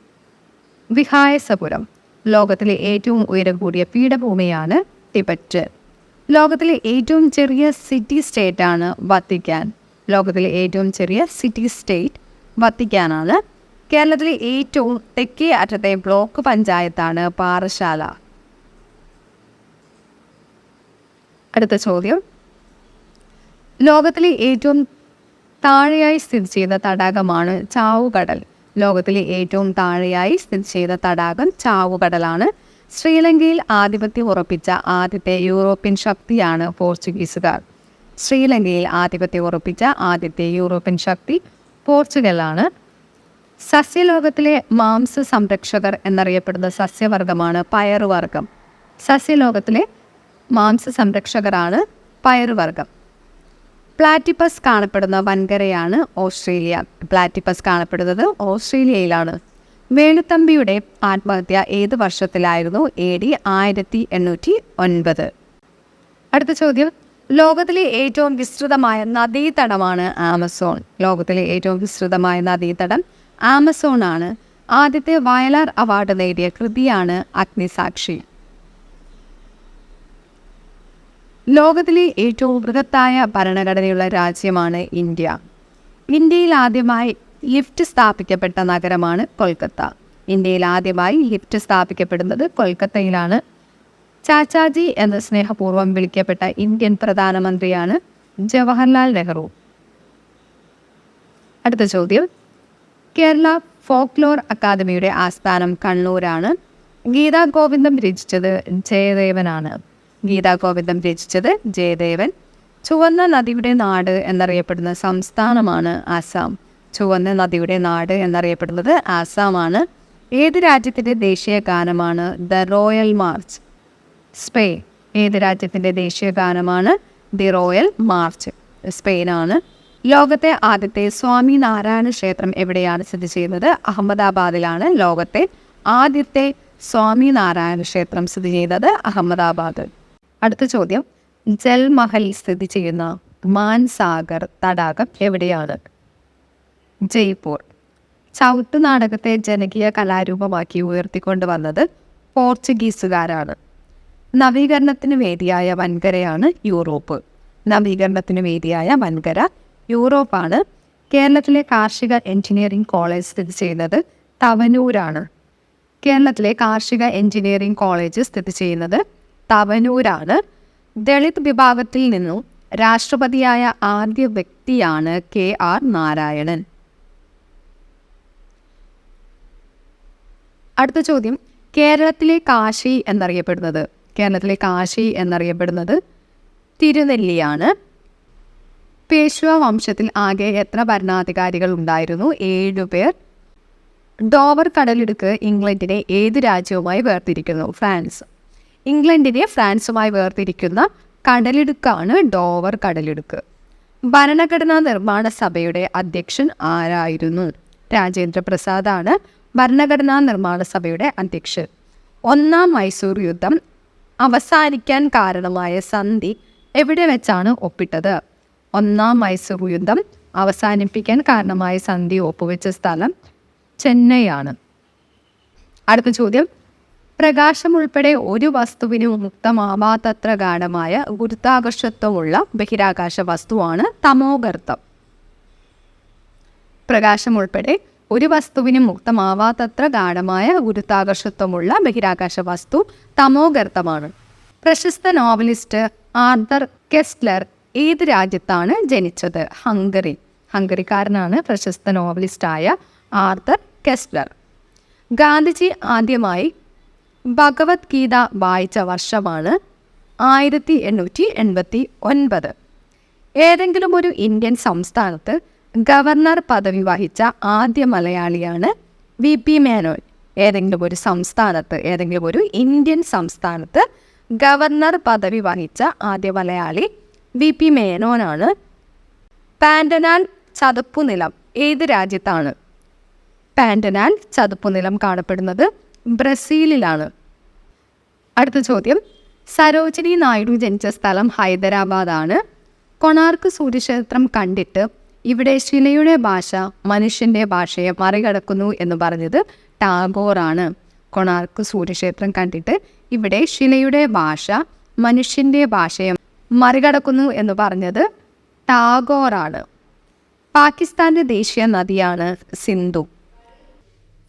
വിഹായസപുരം. ലോകത്തിലെ ഏറ്റവും ഉയരം കൂടിയ പീഠഭൂമിയാണ് ടിബറ്റ്. ലോകത്തിലെ ഏറ്റവും ചെറിയ സിറ്റി സ്റ്റേറ്റാണ് വത്തിക്കാൻ. ലോകത്തിലെ ഏറ്റവും ചെറിയ സിറ്റി സ്റ്റേറ്റ് വത്തിക്കാനാണ്. കേരളത്തിലെ ഏറ്റവും തെക്കേ അറ്റത്തെ ബ്ലോക്ക് പഞ്ചായത്താണ് പാറശാല. അടുത്ത ചോദ്യം, ലോകത്തിലെ ഏറ്റവും താഴെയായി സ്ഥിതി ചെയ്ത തടാകമാണ് ചാവുകടൽ. ലോകത്തിലെ ഏറ്റവും താഴെയായി സ്ഥിതി ചെയ്ത തടാകം ചാവുകടലാണ്. ശ്രീലങ്കയിൽ ആധിപത്യം ഉറപ്പിച്ച ആദ്യത്തെ യൂറോപ്യൻ ശക്തിയാണ് പോർച്ചുഗീസുകാർ. ശ്രീലങ്കയിൽ ആധിപത്യം ഉറപ്പിച്ച ആദ്യത്തെ യൂറോപ്യൻ ശക്തി പോർച്ചുഗലാണ്. സസ്യലോകത്തിലെ മാംസ സംരക്ഷകർ എന്നറിയപ്പെടുന്ന സസ്യവർഗമാണ് പയറുവർഗം. സസ്യലോകത്തിലെ മാംസ സംരക്ഷകരാണ് പയറുവർഗം. പ്ലാറ്റിപ്പസ് കാണപ്പെടുന്ന വൻകരയാണ് ഓസ്ട്രേലിയ. പ്ലാറ്റിപ്പസ് കാണപ്പെടുന്നത് ഓസ്ട്രേലിയയിലാണ്. വേലുത്തമ്പിയുടെ ആത്മഹത്യ ഏത് വർഷത്തിലായിരുന്നു? AD 1809. അടുത്ത ചോദ്യം, ലോകത്തിലെ ഏറ്റവും വിസ്തൃതമായ നദീതടമാണ് ആമസോൺ. ലോകത്തിലെ ഏറ്റവും വിസ്തൃതമായ നദീതടം ആമസോൺ ആണ്. ആദ്യത്തെ വയലാർ അവാർഡ് നേടിയ കൃതിയാണ് അഗ്നിസാക്ഷി. ലോകത്തിലെ ഏറ്റവും ബൃഹത്തായ ഭരണഘടനയുള്ള രാജ്യമാണ് ഇന്ത്യ. ഇന്ത്യയിൽ ആദ്യമായി ലിഫ്റ്റ് സ്ഥാപിക്കപ്പെട്ട നഗരമാണ് കൊൽക്കത്ത. ഇന്ത്യയിൽ ആദ്യമായി ലിഫ്റ്റ് സ്ഥാപിക്കപ്പെടുന്നത് കൊൽക്കത്തയിലാണ്. ചാച്ചാജി എന്ന് സ്നേഹപൂർവ്വം വിളിക്കപ്പെട്ട ഇന്ത്യൻ പ്രധാനമന്ത്രിയാണ് ജവഹർലാൽ നെഹ്റു. അടുത്ത ചോദ്യം, കേരള ഫോക്ലോർ അക്കാദമിയുടെ ആസ്ഥാനം കണ്ണൂരാണ്. ഗീതാ ഗോവിന്ദം രചിച്ചത് ജയദേവനാണ്. ഗീതാ ഗോവിന്ദം രചിച്ചത് ജയദേവൻ. ചുവന്ന നദിയുടെ നാട് എന്നറിയപ്പെടുന്ന സംസ്ഥാനമാണ് ആസാം. ചുവന്ന നദിയുടെ നാട് എന്നറിയപ്പെടുന്നത് ആസാമാണ്. ഏത് രാജ്യത്തിൻ്റെ ദേശീയ ഗാനമാണ് ദ റോയൽ മാർച്ച്? സ്പെയിൻ. ഏത് രാജ്യത്തിൻ്റെ ദേശീയ ഗാനമാണ് ദി റോയൽ മാർച്ച്? സ്പെയിനാണ്. ലോകത്തെ ആദ്യത്തെ സ്വാമി നാരായണ ക്ഷേത്രം എവിടെയാണ് സ്ഥിതി ചെയ്യുന്നത്? അഹമ്മദാബാദിലാണ് ലോകത്തെ ആദ്യത്തെ സ്വാമി നാരായണ ക്ഷേത്രം സ്ഥിതി ചെയ്യുന്നത് അഹമ്മദാബാദ്. അടുത്ത ചോദ്യം, ജൽമഹൽ സ്ഥിതി ചെയ്യുന്ന മാൻസാഗർ തടാകം എവിടെയാണ്? ജയ്പൂർ. ചവിട്ടു നാടകത്തെ ജനകീയ കലാരൂപമാക്കി ഉയർത്തിക്കൊണ്ടുവന്നത് പോർച്ചുഗീസുകാരാണ്. നവീകരണത്തിന് വേദിയായ വൻകരയാണ് യൂറോപ്പ്. നവീകരണത്തിന് വേദിയായ വൻകര യൂറോപ്പാണ്. കേരളത്തിലെ കാർഷിക എഞ്ചിനീയറിംഗ് കോളേജ് സ്ഥിതി ചെയ്യുന്നത് തവനൂരാണ്. കേരളത്തിലെ കാർഷിക എഞ്ചിനീയറിംഗ് കോളേജ് സ്ഥിതി ചെയ്യുന്നത് തവനൂരാണ്. ദളിത് വിഭാഗത്തിൽ നിന്നും രാഷ്ട്രപതിയായ ആദ്യ വ്യക്തിയാണ് KR നാരായണൻ. അടുത്ത ചോദ്യം, കേരളത്തിലെ കാശി എന്നറിയപ്പെടുന്നത് തിരുനെല്ലിയാണ്. പേഷ്വ വംശത്തിൽ ആകെ എത്ര ഭരണാധികാരികൾ ഉണ്ടായിരുന്നു? 7 പേർ. ഡോവർ കടലിടുക്ക് ഇംഗ്ലണ്ടിനെ ഏത് രാജ്യവുമായി വേർതിരിക്കുന്നു? ഫ്രാൻസ്. ഇംഗ്ലണ്ടിനെ ഫ്രാൻസുമായി വേർതിരിക്കുന്ന കടലിടുക്കാണ് ഡോവർ കടലിടുക്ക്. ഭരണഘടനാ നിർമ്മാണ സഭയുടെ അധ്യക്ഷൻ ആരായിരുന്നു? രാജേന്ദ്ര പ്രസാദാണ് ഭരണഘടനാ നിർമ്മാണ സഭയുടെ അധ്യക്ഷൻ. ഒന്നാം മൈസൂർ യുദ്ധം അവസാനിക്കാൻ കാരണമായ സന്ധി എവിടെ വെച്ചാണ് ഒപ്പിട്ടത്? ഒന്നാം മൈസൂർ യുദ്ധം അവസാനിപ്പിക്കാൻ കാരണമായ സന്ധി ഒപ്പുവെച്ച സ്ഥലം ചെന്നൈയാണ്. അടുത്ത ചോദ്യം, പ്രകാശം ഉൾപ്പെടെ ഒരു വസ്തുവിനും മുക്തമാവാത്തത്ര ഗാഢമായ ഗുരുത്വാകർഷത്വമുള്ള ബഹിരാകാശ വസ്തുവാണ് തമോഗർത്തം. പ്രകാശം ഉൾപ്പെടെ ഒരു വസ്തുവിനും മുക്തമാവാത്തത്ര ഗാഢമായ ഗുരുത്വാകർഷത്വമുള്ള ബഹിരാകാശ വസ്തു തമോഗർത്തമാണ്. പ്രശസ്ത നോവലിസ്റ്റ് ആർതർ കെസ്റ്റ്ലർ ഏത് രാജ്യത്താണ് ജനിച്ചത്? ഹംഗറി. ഹംഗറിക്കാരനാണ് പ്രശസ്ത നോവലിസ്റ്റായ ആർതർ കെസ്റ്റ്ലർ. ഗാന്ധിജി ആദ്യമായി ഭഗവത്ഗീത വായിച്ച വർഷമാണ് 1889. ഏതെങ്കിലും ഒരു ഇന്ത്യൻ സംസ്ഥാനത്ത് ഗവർണർ പദവി വഹിച്ച ആദ്യ മലയാളിയാണ് VP മേനോൻ. ഏതെങ്കിലും ഒരു ഇന്ത്യൻ സംസ്ഥാനത്ത് ഗവർണർ പദവി വഹിച്ച ആദ്യ മലയാളി VP മേനോനാണ്. പാൻഡനാൽ ചതുപ്പുനിലം ഏത് രാജ്യത്താണ്? പാൻഡനാൽ ചതുപ്പുനിലം കാണപ്പെടുന്നത് ബ്രസീലിലാണ്. അടുത്ത ചോദ്യം, സരോജിനി നായിഡു ജനിച്ച സ്ഥലം ഹൈദരാബാദാണ്. കൊണാർക്ക് സൂര്യക്ഷേത്രം കണ്ടിട്ട് ഇവിടെ ശിലയുടെ ഭാഷ മനുഷ്യൻ്റെ ഭാഷയെ മറികടക്കുന്നു എന്ന് പറഞ്ഞത് ടാഗോറാണ്. കൊണാർക്ക് സൂര്യക്ഷേത്രം കണ്ടിട്ട് ഇവിടെ ശിലയുടെ ഭാഷ മനുഷ്യൻ്റെ ഭാഷയെ മറികടക്കുന്നു എന്ന് പറഞ്ഞത് ടാഗോറാണ്. പാകിസ്ഥാൻ്റെ ദേശീയ നദിയാണ് സിന്ധു.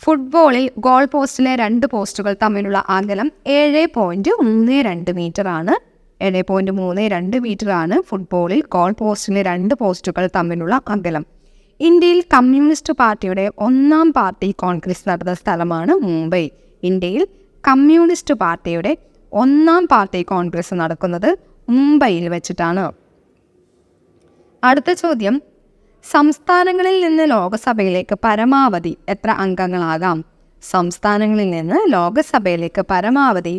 ഫുട്ബോളിൽ ഗോൾ പോസ്റ്റിലെ 2 പോസ്റ്റുകൾ തമ്മിലുള്ള അകലം 7.32 മീറ്ററാണ്. 7.32 മീറ്ററാണ് ഫുട്ബോളിൽ ഗോൾ പോസ്റ്റിലെ 2 പോസ്റ്റുകൾ തമ്മിലുള്ള അകലം. ഇന്ത്യയിൽ കമ്മ്യൂണിസ്റ്റ് പാർട്ടിയുടെ 1ാം പാർട്ടി കോൺഗ്രസ് നടന്ന സ്ഥലമാണ് മുംബൈ. ഇന്ത്യയിൽ കമ്മ്യൂണിസ്റ്റ് പാർട്ടിയുടെ 1ാം പാർട്ടി കോൺഗ്രസ് നടക്കുന്നത് മുംബൈയിൽ വെച്ചിട്ടാണ്. അടുത്ത ചോദ്യം, സംസ്ഥാനങ്ങളിൽ നിന്ന് ലോകസഭയിലേക്ക് പരമാവധി എത്ര അംഗങ്ങളാകാം? സംസ്ഥാനങ്ങളിൽ നിന്ന് ലോകസഭയിലേക്ക് പരമാവധി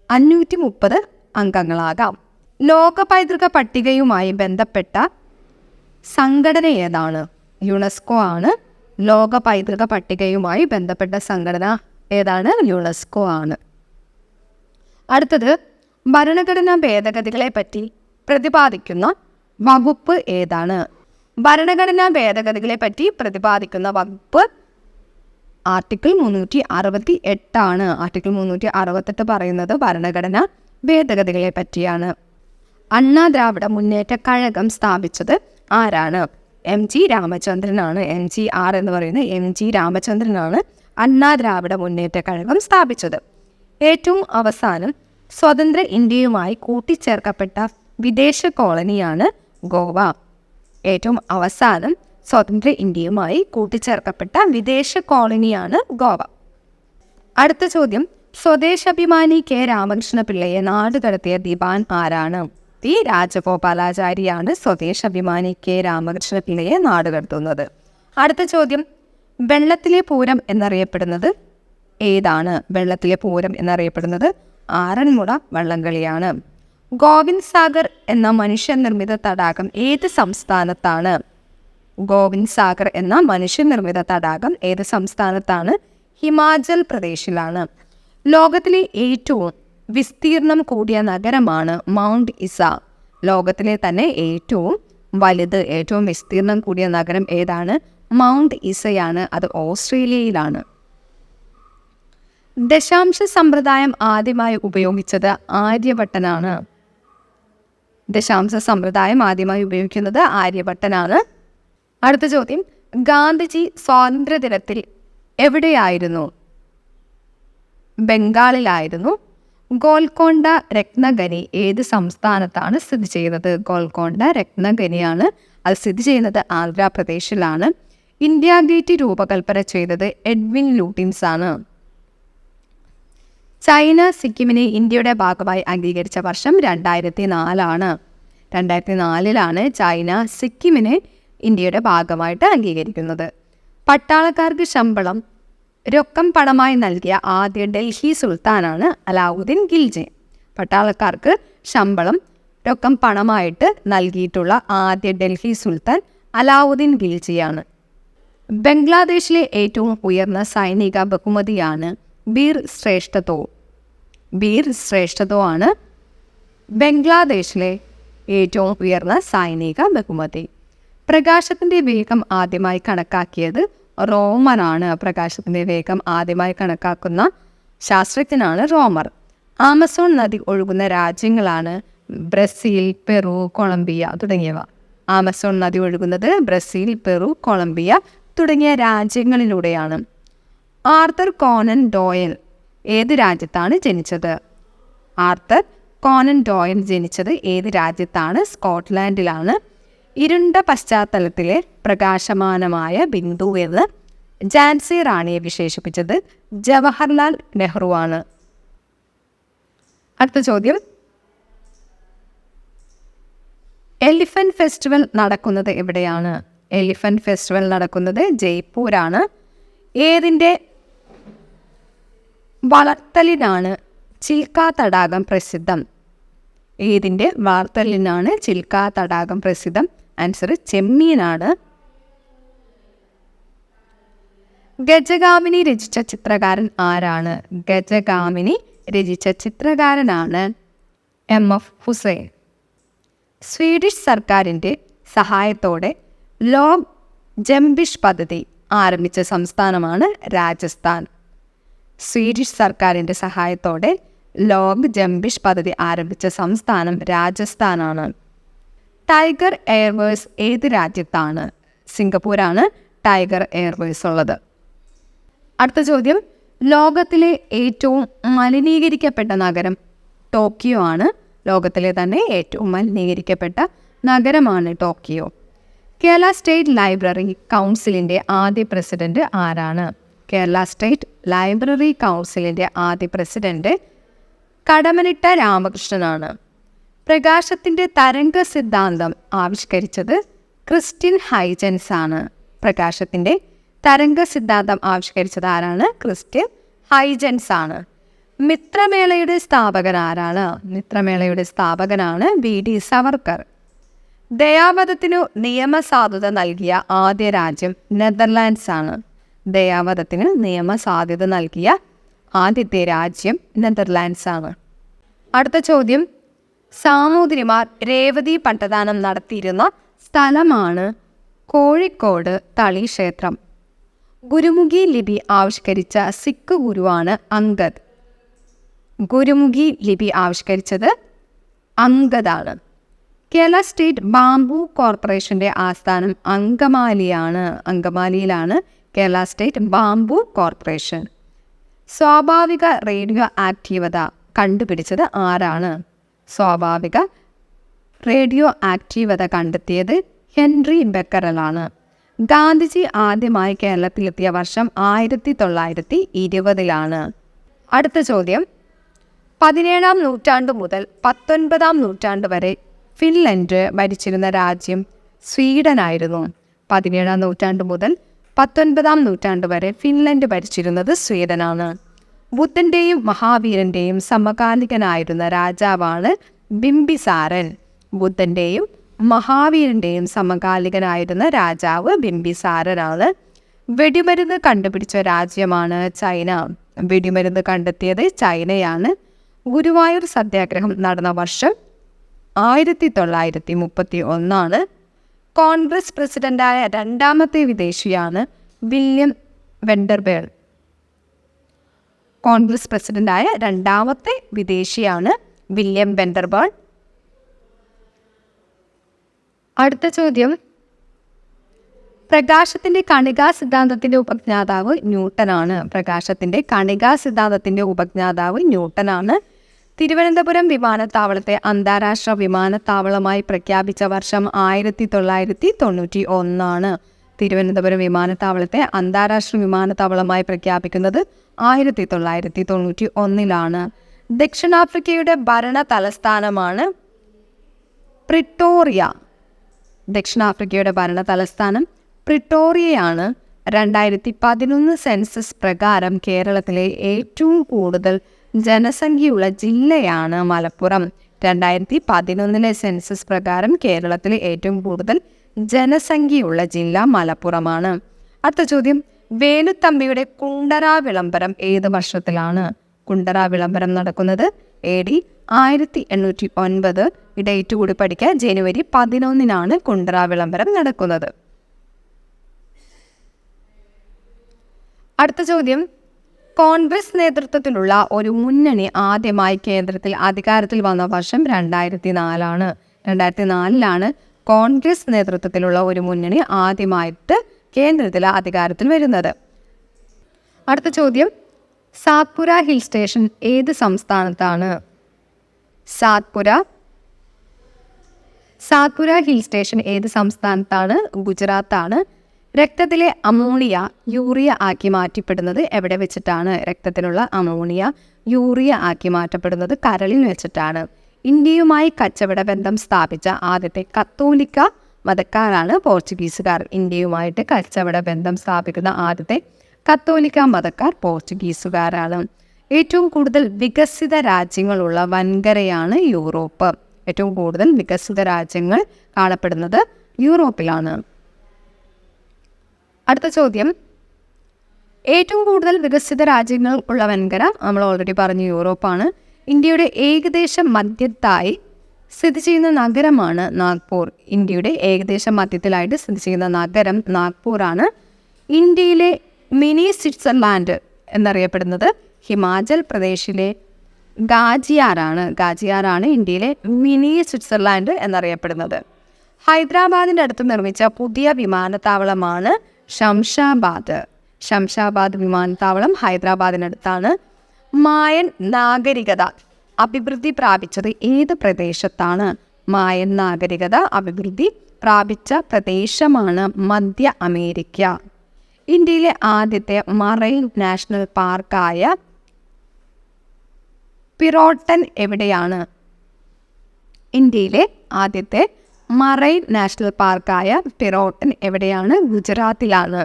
530 അംഗങ്ങളാകാം. ലോക പൈതൃക പട്ടികയുമായി ബന്ധപ്പെട്ട സംഘടന ഏതാണ്? യുനെസ്കോ ആണ്. ലോക പൈതൃക പട്ടികയുമായി ബന്ധപ്പെട്ട സംഘടന ഏതാണ്? യുനെസ്കോ ആണ്. അടുത്തത്, ഭരണഘടനാ ഭേദഗതികളെ പറ്റി പ്രതിപാദിക്കുന്ന വകുപ്പ് ഏതാണ്? ഭരണഘടനാ ഭേദഗതികളെ പറ്റി പ്രതിപാദിക്കുന്ന വകുപ്പ് ആർട്ടിക്കിൾ 368 ആണ്. ആർട്ടിക്കിൾ 368 പറയുന്നത് ഭരണഘടനാ ഭേദഗതികളെ പറ്റിയാണ്. അണ്ണാ ദ്രാവിഡ മുന്നേറ്റ കഴകം സ്ഥാപിച്ചത് ആരാണ്? MG രാമചന്ദ്രനാണ്. MGR എന്ന് പറയുന്നത് MG രാമചന്ദ്രനാണ് അണ്ണാ ദ്രാവിഡ മുന്നേറ്റ കഴകം സ്ഥാപിച്ചത്. ഏറ്റവും അവസാനം സ്വതന്ത്ര ഇന്ത്യയുമായി കൂട്ടിച്ചേർക്കപ്പെട്ട വിദേശ കോളനിയാണ് ഗോവ. ഏറ്റവും അവസാനം സ്വതന്ത്ര ഇന്ത്യയുമായി കൂട്ടിച്ചേർക്കപ്പെട്ട വിദേശ കോളനിയാണ് ഗോവ. അടുത്ത ചോദ്യം, സ്വദേശാഭിമാനി കെ രാമകൃഷ്ണ പിള്ളയെ നാടുകടത്തിയ ദിവാൻ ആരാണ്? ടി രാജഗോപാലാചാരിയാണ് സ്വദേശാഭിമാനി കെ രാമകൃഷ്ണ പിള്ളയെ നാടുകടത്തുന്നത്. അടുത്ത ചോദ്യം, വെള്ളത്തിലെ പൂരം എന്നറിയപ്പെടുന്നത് ഏതാണ്? വെള്ളത്തിലെ പൂരം എന്നറിയപ്പെടുന്നത് ആറന്മുള വള്ളംകളിയാണ്. ഗോവിന്ദ് സാഗർ എന്ന മനുഷ്യനിർമ്മിത തടാകം ഏത് സംസ്ഥാനത്താണ്? ഗോവിന്ദ് സാഗർ എന്ന മനുഷ്യനിർമ്മിത തടാകം ഏത് സംസ്ഥാനത്താണ്? ഹിമാചൽ പ്രദേശിലാണ്. ലോകത്തിലെ ഏറ്റവും വിസ്തീർണം കൂടിയ നഗരമാണ് മൗണ്ട് ഇസ. ലോകത്തിലെ തന്നെ ഏറ്റവും വലുത്, ഏറ്റവും വിസ്തീർണം കൂടിയ നഗരം ഏതാണ്? മൗണ്ട് ഇസയാണ്. അത് ഓസ്ട്രേലിയയിലാണ്. ദശാംശ സമ്പ്രദായം ആദ്യമായി ഉപയോഗിച്ചത് ആര്യഭട്ടനാണ്. ദശാംശ സമ്പ്രദായം ആദ്യമായി ഉപയോഗിക്കുന്നത് ആര്യഭട്ടനാണ്. അടുത്ത ചോദ്യം, ഗാന്ധിജി സ്വാതന്ത്ര്യദിനത്തിൽ എവിടെയായിരുന്നു? ബംഗാളിലായിരുന്നു. ഗോൽക്കൊണ്ട രത്നഖനി ഏത് സംസ്ഥാനത്താണ് സ്ഥിതി ചെയ്യുന്നത്? ഗോൽക്കൊണ്ട രത്നഖനിയാണ്. അത് സ്ഥിതി ചെയ്യുന്നത് ആന്ധ്രാപ്രദേശിലാണ്. ഇന്ത്യ ഗേറ്റ് രൂപകൽപ്പന ചെയ്തത് എഡ്വിൻ ലൂട്ടിൻസ് ആണ്. ചൈന സിക്കിമിനെ ഇന്ത്യയുടെ ഭാഗമായി അംഗീകരിച്ച വർഷം 2004 ആണ്. 2004 ചൈന സിക്കിമിനെ ഇന്ത്യയുടെ ഭാഗമായിട്ട് അംഗീകരിക്കുന്നത്. പട്ടാളക്കാർക്ക് ശമ്പളം രൊക്കം പണമായി നൽകിയ ആദ്യ ഡൽഹി സുൽത്താനാണ് അലാവുദ്ദീൻ ഖിൽജി. പട്ടാളക്കാർക്ക് ശമ്പളം രൊക്കം പണമായിട്ട് നൽകിയിട്ടുള്ള ആദ്യ ഡൽഹി സുൽത്താൻ അലാവുദ്ദീൻ ഖിൽജിയാണ്. ബംഗ്ലാദേശിലെ ഏറ്റവും ഉയർന്ന സൈനിക ബഹുമതിയാണ് ബീർ ശ്രേഷ്ഠതോ. ബീർ ശ്രേഷ്ഠതോ ആണ് ബംഗ്ലാദേശിലെ ഏറ്റവും ഉയർന്ന സൈനിക ബഹുമതി. പ്രകാശത്തിൻ്റെ വേഗം ആദ്യമായി കണക്കാക്കിയത് റോമറാണ്. പ്രകാശത്തിൻ്റെ വേഗം ആദ്യമായി കണക്കാക്കുന്ന ശാസ്ത്രജ്ഞനാണ് റോമർ. ആമസോൺ നദി ഒഴുകുന്ന രാജ്യങ്ങളാണ് ബ്രസീൽ, പെറു, കൊളംബിയ തുടങ്ങിയവ. ആമസോൺ നദി ഒഴുകുന്നത് ബ്രസീൽ, പെറു, കൊളംബിയ തുടങ്ങിയ രാജ്യങ്ങളിലൂടെയാണ്. ആർതർ കോനൻ ഡോയൽ ഏത് രാജ്യത്താണ് ജനിച്ചത്? ആർതർ കോനൻ ഡോയൽ ജനിച്ചത് ഏത് രാജ്യത്താണ്? സ്കോട്ട്ലാൻഡിലാണ്. ഇരുണ്ട പശ്ചാത്തലത്തിലെ പ്രകാശമാനമായ ബിന്ദു എന്ന് ഝാൻസി റാണിയെ വിശേഷിപ്പിച്ചത് ജവഹർലാൽ നെഹ്റു ആണ്. അടുത്ത ചോദ്യം, എലിഫന്റ് ഫെസ്റ്റിവൽ നടക്കുന്നത് എവിടെയാണ്? എലിഫന്റ് ഫെസ്റ്റിവൽ നടക്കുന്നത് ജയ്പൂരാണ്. ഏതിൻ്റെ വളർത്തലിനാണ് ചിൽക്ക തടാകം പ്രസിദ്ധം? ഏതിൻ്റെ വളർത്തലിനാണ് ചിൽക്ക തടാകം പ്രസിദ്ധം? ആൻസർ ചെമ്മീനാണ്. ഗജഗാമിനി രചിച്ച ചിത്രകാരൻ ആരാണ്? ഗജഗാമിനി രചിച്ച ചിത്രകാരനാണ് MF ഹുസൈൻ. സ്വീഡിഷ് സർക്കാരിൻ്റെ സഹായത്തോടെ ലോക് ജംബിഷ് പദ്ധതി ആരംഭിച്ച സംസ്ഥാനമാണ് രാജസ്ഥാൻ. സ്വീഡിഷ് സർക്കാരിൻ്റെ സഹായത്തോടെ ലോക് ജംബിഷ് പദ്ധതി ആരംഭിച്ച സംസ്ഥാനം രാജസ്ഥാനാണ്. ടൈഗർ എയർവേസ് ഏത് രാജ്യത്താണ്? സിംഗപ്പൂരാണ് ടൈഗർ എയർവേസ് ഉള്ളത്. അടുത്ത ചോദ്യം, ലോകത്തിലെ ഏറ്റവും മലിനീകരിക്കപ്പെട്ട നഗരം ടോക്കിയോ ആണ്. ലോകത്തിലെ തന്നെ ഏറ്റവും മലിനീകരിക്കപ്പെട്ട നഗരമാണ് ടോക്കിയോ. കേരള സ്റ്റേറ്റ് ലൈബ്രറി കൗൺസിലിൻ്റെ ആദ്യ പ്രസിഡന്റ് ആരാണ്? കേരള സ്റ്റേറ്റ് ലൈബ്രറി കൗൺസിലിൻ്റെ ആദ്യ പ്രസിഡന്റ് കടമനിട്ട രാമകൃഷ്ണനാണ്. പ്രകാശത്തിൻ്റെ തരംഗ സിദ്ധാന്തം ആവിഷ്കരിച്ചത് ക്രിസ്റ്റ്യൻ ഹൈജൻസ് ആണ്. പ്രകാശത്തിൻ്റെ തരംഗ സിദ്ധാന്തം ആവിഷ്കരിച്ചത് ആരാണ്? ക്രിസ്റ്റ്യൻ ഹൈജൻസ് ആണ്. മിത്രമേളയുടെ സ്ഥാപകൻ ആരാണ്? മിത്രമേളയുടെ സ്ഥാപകനാണ് വി.ഡി. സവർക്കർ. ദയാവധത്തിനു നിയമസാധുത നൽകിയ ആദ്യ രാജ്യം നെതർലാൻഡ്സ് ആണ്. ദയാവധത്തിന് നിയമസാധ്യത നൽകിയ ആദ്യത്തെ രാജ്യം നെതർലാൻഡ്സ് ആണ്. അടുത്ത ചോദ്യം, സാമൂതിരിമാർ രേവതി പട്ടദാനം നടത്തിയിരുന്ന സ്ഥലമാണ് കോഴിക്കോട് തളി ക്ഷേത്രം. ഗുരുമുഖി ലിപി ആവിഷ്കരിച്ച സിഖ് ഗുരുവാണ് അംഗദ്. ഗുരുമുഖി ലിപി ആവിഷ്കരിച്ചത് അംഗദാണ്. കേരള സ്റ്റേറ്റ് ബാംബു കോർപ്പറേഷൻ്റെ ആസ്ഥാനം അങ്കമാലിയിലാണ് കേരള സ്റ്റേറ്റ് ബാംബു കോർപ്പറേഷൻ. സ്വാഭാവിക റേഡിയോ ആക്റ്റീവത കണ്ടുപിടിച്ചത് ആരാണ്? സ്വാഭാവിക റേഡിയോ ആക്റ്റീവത കണ്ടെത്തിയത് ഹെൻറി ബെക്കറലാണ്. ഗാന്ധിജി ആദ്യമായി കേരളത്തിലെത്തിയ വർഷം 1920 അടുത്ത ചോദ്യം, 17-ാം നൂറ്റാണ്ട് മുതൽ 19-ാം നൂറ്റാണ്ട് വരെ ഫിൻലൻഡ് ഭരിച്ചിരുന്ന രാജ്യം സ്വീഡനായിരുന്നു. 17-ാം നൂറ്റാണ്ട് മുതൽ 19-ാം നൂറ്റാണ്ട് വരെ ഫിൻലൻഡ് ഭരിച്ചിരുന്നത് സ്വീഡനാണ്. ബുദ്ധൻ്റെയും മഹാവീരൻ്റെയും സമകാലികനായിരുന്ന രാജാവാണ് ബിംബിസാരൻ. ബുദ്ധൻ്റെയും മഹാവീരൻ്റെയും സമകാലികനായിരുന്ന രാജാവ് ബിംബിസാരനാണ്. വെടിമരുന്ന് കണ്ടുപിടിച്ച രാജ്യമാണ് ചൈന. വെടിമരുന്ന് കണ്ടെത്തിയത് ചൈനയാണ്. ഗുരുവായൂർ സത്യാഗ്രഹം നടന്ന വർഷം 1931. കോൺഗ്രസ് പ്രസിഡന്റായ രണ്ടാമത്തെ വിദേശിയാണ് വില്യം വെൻഡർബേൾ. കോൺഗ്രസ് പ്രസിഡന്റായ രണ്ടാമത്തെ വിദേശിയാണ് വില്യം വെൻഡർബേൾ. അടുത്ത ചോദ്യം, പ്രകാശത്തിൻ്റെ കണികാ സിദ്ധാന്തത്തിൻ്റെ ഉപജ്ഞാതാവ് ന്യൂട്ടനാണ്. പ്രകാശത്തിൻ്റെ കണികാ സിദ്ധാന്തത്തിൻ്റെ ഉപജ്ഞാതാവ് ന്യൂട്ടനാണ്. തിരുവനന്തപുരം വിമാനത്താവളത്തെ അന്താരാഷ്ട്ര വിമാനത്താവളമായി പ്രഖ്യാപിച്ച വർഷം 1991. തിരുവനന്തപുരം വിമാനത്താവളത്തെ അന്താരാഷ്ട്ര വിമാനത്താവളമായി പ്രഖ്യാപിക്കുന്നത് 1991. ദക്ഷിണാഫ്രിക്കയുടെ ഭരണ തലസ്ഥാനമാണ് പ്രിട്ടോറിയ. ദക്ഷിണാഫ്രിക്കയുടെ ഭരണ തലസ്ഥാനം പ്രിട്ടോറിയയാണ്. 2011 സെൻസസ് പ്രകാരം കേരളത്തിലെ ഏറ്റവും കൂടുതൽ ജനസംഖ്യയുള്ള ജില്ലയാണ് മലപ്പുറം. 2011 സെൻസസ് പ്രകാരം കേരളത്തിലെ ഏറ്റവും കൂടുതൽ ജനസംഖ്യയുള്ള ജില്ല മലപ്പുറമാണ്. അടുത്ത ചോദ്യം, വേലുത്തമ്പിയുടെ കുണ്ടറ വിളംബരം ഏത് വർഷത്തിലാണ്? കുണ്ടറ വിളംബരം നടക്കുന്നത് AD 1809. ഈ ഡേറ്റ് കൂടി പഠിക്കുക. ജനുവരി 11 കുണ്ടറ വിളംബരം നടക്കുന്നത്. അടുത്ത ചോദ്യം, കോൺഗ്രസ് നേതൃത്വത്തിലുള്ള ഒരു മുന്നണി ആദ്യമായി കേന്ദ്രത്തിൽ അധികാരത്തിൽ വന്ന വർഷം 2004. 2004 കോൺഗ്രസ് നേതൃത്വത്തിലുള്ള ഒരു മുന്നണി ആദ്യമായിട്ട് കേന്ദ്രത്തിൽ അധികാരത്തിൽ വരുന്നത്. അടുത്ത ചോദ്യം, സാത്പുര ഹിൽ സ്റ്റേഷൻ ഏത് സംസ്ഥാനത്താണ്? സാത്പുര ഹിൽ സ്റ്റേഷൻ ഏത് സംസ്ഥാനത്താണ്? ഗുജറാത്താണ്. രക്തത്തിലെ അമോണിയ യൂറിയ ആക്കി മാറ്റപ്പെടുന്നത് എവിടെ വെച്ചിട്ടാണ്? രക്തത്തിലുള്ള അമോണിയ യൂറിയ ആക്കി മാറ്റപ്പെടുന്നത് കരളിൽ വെച്ചിട്ടാണ്. ഇന്ത്യയുമായി കച്ചവട ബന്ധം സ്ഥാപിച്ച ആദ്യത്തെ കത്തോലിക്ക മതക്കാരാണ് പോർച്ചുഗീസുകാർ. ഇന്ത്യയുമായിട്ട് കച്ചവട ബന്ധം സ്ഥാപിക്കുന്ന ആദ്യത്തെ കത്തോലിക്ക മതക്കാർ പോർച്ചുഗീസുകാരാണ്. ഏറ്റവും കൂടുതൽ വികസിത രാജ്യങ്ങളുള്ള വൻകരയാണ് യൂറോപ്പ്. ഏറ്റവും കൂടുതൽ വികസിത രാജ്യങ്ങൾ കാണപ്പെടുന്നത് യൂറോപ്പിലാണ്. അടുത്ത ചോദ്യം, ഏറ്റവും കൂടുതൽ വികസിത രാജ്യങ്ങൾ ഉള്ള വൻകര നമ്മൾ ഓൾറെഡി പറഞ്ഞു യൂറോപ്പാണ്. ഇന്ത്യയുടെ ഏകദേശം മധ്യത്തായി സ്ഥിതി ചെയ്യുന്ന നഗരമാണ് നാഗ്പൂർ. ഇന്ത്യയുടെ ഏകദേശം മധ്യത്തിലായിട്ട് സ്ഥിതി ചെയ്യുന്ന നഗരം നാഗ്പൂറാണ്. ഇന്ത്യയിലെ മിനി സ്വിറ്റ്സർലാൻഡ് എന്നറിയപ്പെടുന്നത് ഹിമാചൽ പ്രദേശിലെ ഗാജിയാറാണ് ഇന്ത്യയിലെ മിനി സ്വിറ്റ്സർലാൻഡ് എന്നറിയപ്പെടുന്നത്. ഹൈദരാബാദിൻ്റെ അടുത്ത് നിർമ്മിച്ച പുതിയ വിമാനത്താവളമാണ് ശംഷാബാദ് വിമാനത്താവളം ഹൈദരാബാദിനടുത്താണ്. മായൻ നാഗരികത അഭിവൃദ്ധി പ്രാപിച്ചത് ഏത് പ്രദേശത്താണ്? മായൻ നാഗരികത അഭിവൃദ്ധി പ്രാപിച്ച പ്രദേശമാണ് മധ്യ അമേരിക്ക. ഇന്ത്യയിലെ ആദ്യത്തെ മറൈൻ നാഷണൽ പാർക്കായ പിറോട്ടൻ എവിടെയാണ്? ഇന്ത്യയിലെ ആദ്യത്തെ മറൈൻ നാഷണൽ പാർക്കായ പിറോട്ടൻ എവിടെയാണ്? ഗുജറാത്തിലാണ്.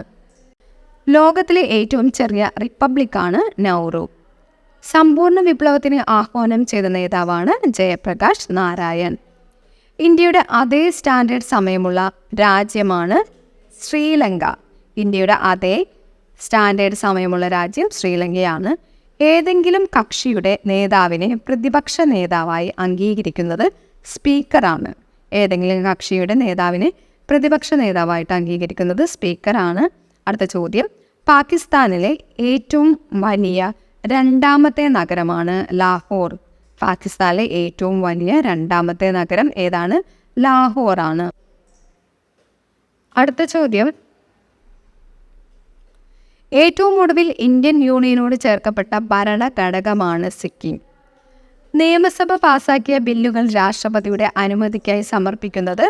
ലോകത്തിലെ ഏറ്റവും ചെറിയ റിപ്പബ്ലിക്കാണ് നൗറു. സമ്പൂർണ്ണ വിപ്ലവത്തിന് ആഹ്വാനം ചെയ്ത നേതാവാണ് ജയപ്രകാശ് നാരായൺ. ഇന്ത്യയുടെ അതേ സ്റ്റാൻഡേർഡ് സമയമുള്ള രാജ്യമാണ് ശ്രീലങ്ക. ഇന്ത്യയുടെ അതേ സ്റ്റാൻഡേർഡ് സമയമുള്ള രാജ്യം ശ്രീലങ്കയാണ്. ഏതെങ്കിലും കക്ഷിയുടെ നേതാവിനെ പ്രതിപക്ഷ നേതാവായി അംഗീകരിക്കുന്നത് സ്പീക്കറാണ്. ഏതെങ്കിലും കക്ഷിയുടെ നേതാവിനെ പ്രതിപക്ഷ നേതാവായിട്ട് അംഗീകരിക്കുന്നത് സ്പീക്കറാണ്. അടുത്ത ചോദ്യം, പാകിസ്ഥാനിലെ ഏറ്റവും വലിയ രണ്ടാമത്തെ നഗരമാണ് ലാഹോർ. പാകിസ്ഥാനിലെ ഏറ്റവും വലിയ രണ്ടാമത്തെ നഗരം ഏതാണ്? ലാഹോറാണ്. അടുത്ത ചോദ്യം, ഏറ്റവും ഒടുവിൽ ഇന്ത്യൻ യൂണിയനോട് ചേർക്കപ്പെട്ട ഭരണഘടകമാണ് സിക്കിം. നിയമസഭ പാസാക്കിയ ബില്ലുകൾ രാഷ്ട്രപതിയുടെ അനുമതിക്കായി സമർപ്പിക്കുന്നത്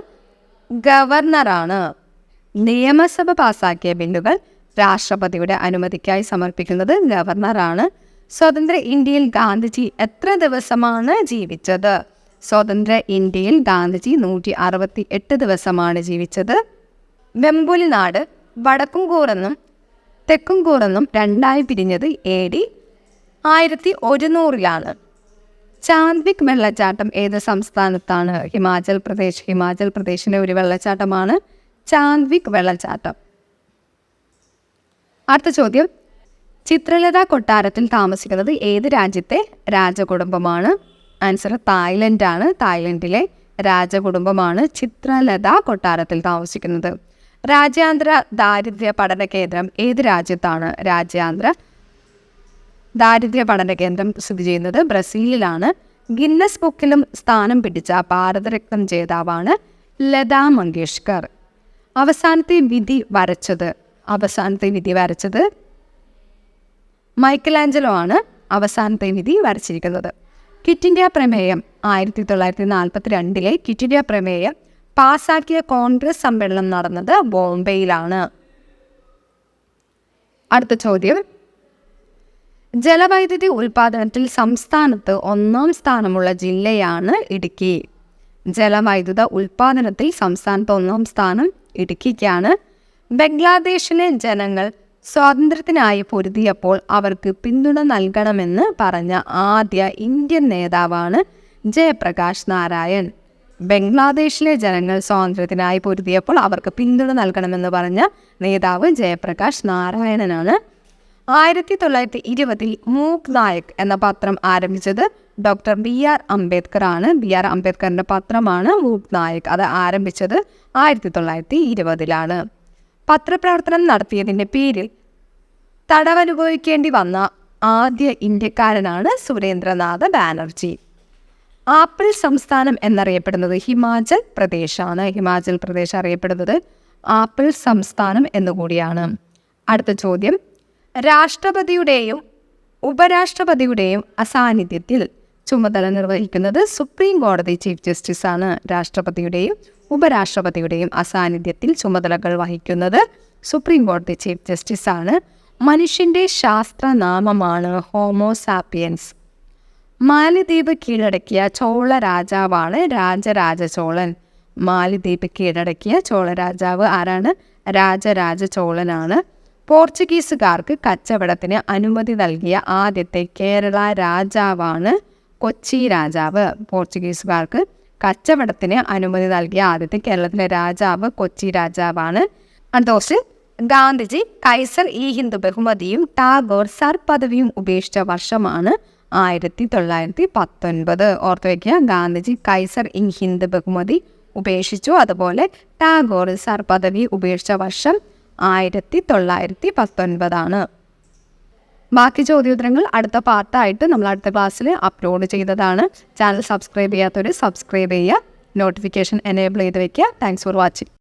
ഗവർണറാണ്. നിയമസഭ പാസാക്കിയ ബില്ലുകൾ രാഷ്ട്രപതിയുടെ അനുമതിക്കായി സമർപ്പിക്കുന്നത് ഗവർണറാണ്. സ്വതന്ത്ര ഇന്ത്യയിൽ ഗാന്ധിജി എത്ര ദിവസമാണ് ജീവിച്ചത്? സ്വതന്ത്ര ഇന്ത്യയിൽ ഗാന്ധിജി 168 ദിവസമാണ് ജീവിച്ചത്. വെമ്പുലി നാട് വടക്കും കൂറെന്നും തെക്കും കൂറെന്നും രണ്ടായി പിരിഞ്ഞത് AD 1100 ചാന്ദ്വിക് വെള്ളച്ചാട്ടം ഏത് സംസ്ഥാനത്താണ്? ഹിമാചൽ പ്രദേശ്. ഹിമാചൽ പ്രദേശിലെ ഒരു വെള്ളച്ചാട്ടമാണ് ചാന്ദ്വിക് വെള്ളച്ചാട്ടം. അടുത്ത ചോദ്യം, ചിത്രലത കൊട്ടാരത്തിൽ താമസിക്കുന്നത് ഏത് രാജ്യത്തെ രാജകുടുംബമാണ്? ആൻസർ തായ്ലൻഡാണ്. തായ്ലൻഡിലെ രാജകുടുംബമാണ് ചിത്രലത കൊട്ടാരത്തിൽ താമസിക്കുന്നത്. രാജ്യാന്തര ദാരിദ്ര്യ പഠന കേന്ദ്രം ഏത് രാജ്യത്താണ്? രാജ്യാന്തര ദാരിദ്ര്യ പഠന കേന്ദ്രം സ്ഥിതി ചെയ്യുന്നത് ബ്രസീലിലാണ്. ഗിന്നസ് ബുക്കിലും സ്ഥാനം പിടിച്ച ഭാരതരത്നം ജേതാവാണ് ലതാ മങ്കേഷ്കർ. അവസാനത്തെ വിധി വരച്ചത് മൈക്കലാഞ്ചലോ ആണ്. അവസാനത്തെ വിധി വരച്ചിരിക്കുന്നത്. ക്വിറ്റ് ഇന്ത്യ പ്രമേയം 1942 ക്വിറ്റ് ഇന്ത്യ പ്രമേയം പാസാക്കിയ കോൺഗ്രസ് സമ്മേളനം നടന്നത് ബോംബെയിലാണ്. അടുത്ത ചോദ്യം, ജലവൈദ്യുതി ഉൽപാദനത്തിൽ സംസ്ഥാനത്ത് 1ാം സ്ഥാനമുള്ള ജില്ലയാണ് ഇടുക്കി. ജലവൈദ്യുത ഉൽപാദനത്തിൽ സംസ്ഥാനത്ത് 1ാം സ്ഥാനം ഇടുക്കിക്കാണ്. ബംഗ്ലാദേശിലെ ജനങ്ങൾ സ്വാതന്ത്ര്യത്തിനായി പൊരുതിയപ്പോൾ അവർക്ക് പിന്തുണ നൽകണമെന്ന് പറഞ്ഞ ആദ്യ ഇന്ത്യൻ നേതാവാണ് ജയപ്രകാശ് നാരായൺ. ബംഗ്ലാദേശിലെ ജനങ്ങൾ സ്വാതന്ത്ര്യത്തിനായി പൊരുതിയപ്പോൾ അവർക്ക് പിന്തുണ നൽകണമെന്ന് പറഞ്ഞ നേതാവ് ജയപ്രകാശ് നാരായണനാണ്. 1920 മൂക് നായക് എന്ന പത്രം ആരംഭിച്ചത് ഡോക്ടർ BR അംബേദ്കർ ആണ്. BR അംബേദ്കറിന്റെ പത്രമാണ് മൂക് നായക്. അത് ആരംഭിച്ചത് 1920 പത്രപ്രവർത്തനം നടത്തിയതിൻ്റെ പേരിൽ തടവനുഭവിക്കേണ്ടി വന്ന ആദ്യ ഇന്ത്യക്കാരനാണ് സുരേന്ദ്രനാഥ ബാനർജി. ആപ്പിൾ സംസ്ഥാനം എന്നറിയപ്പെടുന്നത് ഹിമാചൽ പ്രദേശാണ്. ഹിമാചൽ പ്രദേശ് അറിയപ്പെടുന്നത് ആപ്പിൾ സംസ്ഥാനം എന്നുകൂടിയാണ്. അടുത്ത ചോദ്യം, രാഷ്ട്രപതിയുടെയും ഉപരാഷ്ട്രപതിയുടെയും അസാന്നിധ്യത്തിൽ ചുമതല നിർവഹിക്കുന്നത് സുപ്രീം കോടതി ചീഫ് ജസ്റ്റിസ് ആണ്. രാഷ്ട്രപതിയുടെയും ഉപരാഷ്ട്രപതിയുടെയും അസാന്നിധ്യത്തിൽ ചുമതലകൾ വഹിക്കുന്നത് സുപ്രീം കോടതി ചീഫ് ജസ്റ്റിസ് ആണ്. മനുഷ്യൻ്റെ ശാസ്ത്രനാമമാണ് ഹോമോസാപ്പിയൻസ്. മാലിദ്വീപ് കീഴടക്കിയ ചോള രാജാവാണ് രാജരാജ ചോളൻ. മാലിദ്വീപ് കീഴടക്കിയ ചോള രാജാവ് ആരാണ്? രാജരാജ ചോളനാണ്. പോർച്ചുഗീസുകാർക്ക് കച്ചവടത്തിന് അനുമതി നൽകിയ ആദ്യത്തെ കേരള രാജാവാണ് കൊച്ചി രാജാവ്. പോർച്ചുഗീസുകാർക്ക് കച്ചവടത്തിന് അനുമതി നൽകിയ ആദ്യത്തെ കേരളത്തിലെ രാജാവ് കൊച്ചി രാജാവാണ്. അടുത്ത ഗാന്ധിജി കൈസർ ഇ ഹിന്ദ് ബഹുമതിയും ടാഗോർ സർ പദവിയും ഉപേക്ഷിച്ച വർഷമാണ് 1919. ഓർത്തു വയ്ക്കുക, ഗാന്ധിജി കൈസർ ഇ ഹിന്ദ് ബഹുമതി ഉപേക്ഷിച്ചു. അതുപോലെ ടാഗോർ സർ പദവി ഉപേക്ഷിച്ച വർഷം 1919. ബാക്കി ചോദ്യോത്തരങ്ങൾ അടുത്ത പാർട്ടായിട്ട് നമ്മൾ അടുത്ത ക്ലാസ്സിൽ അപ്ലോഡ് ചെയ്തതാണ്. ചാനൽ സബ്സ്ക്രൈബ് ചെയ്യാത്തവർ സബ്സ്ക്രൈബ് ചെയ്യുക, നോട്ടിഫിക്കേഷൻ എനേബിൾ ചെയ്ത് വയ്ക്കുക. Thanks for watching.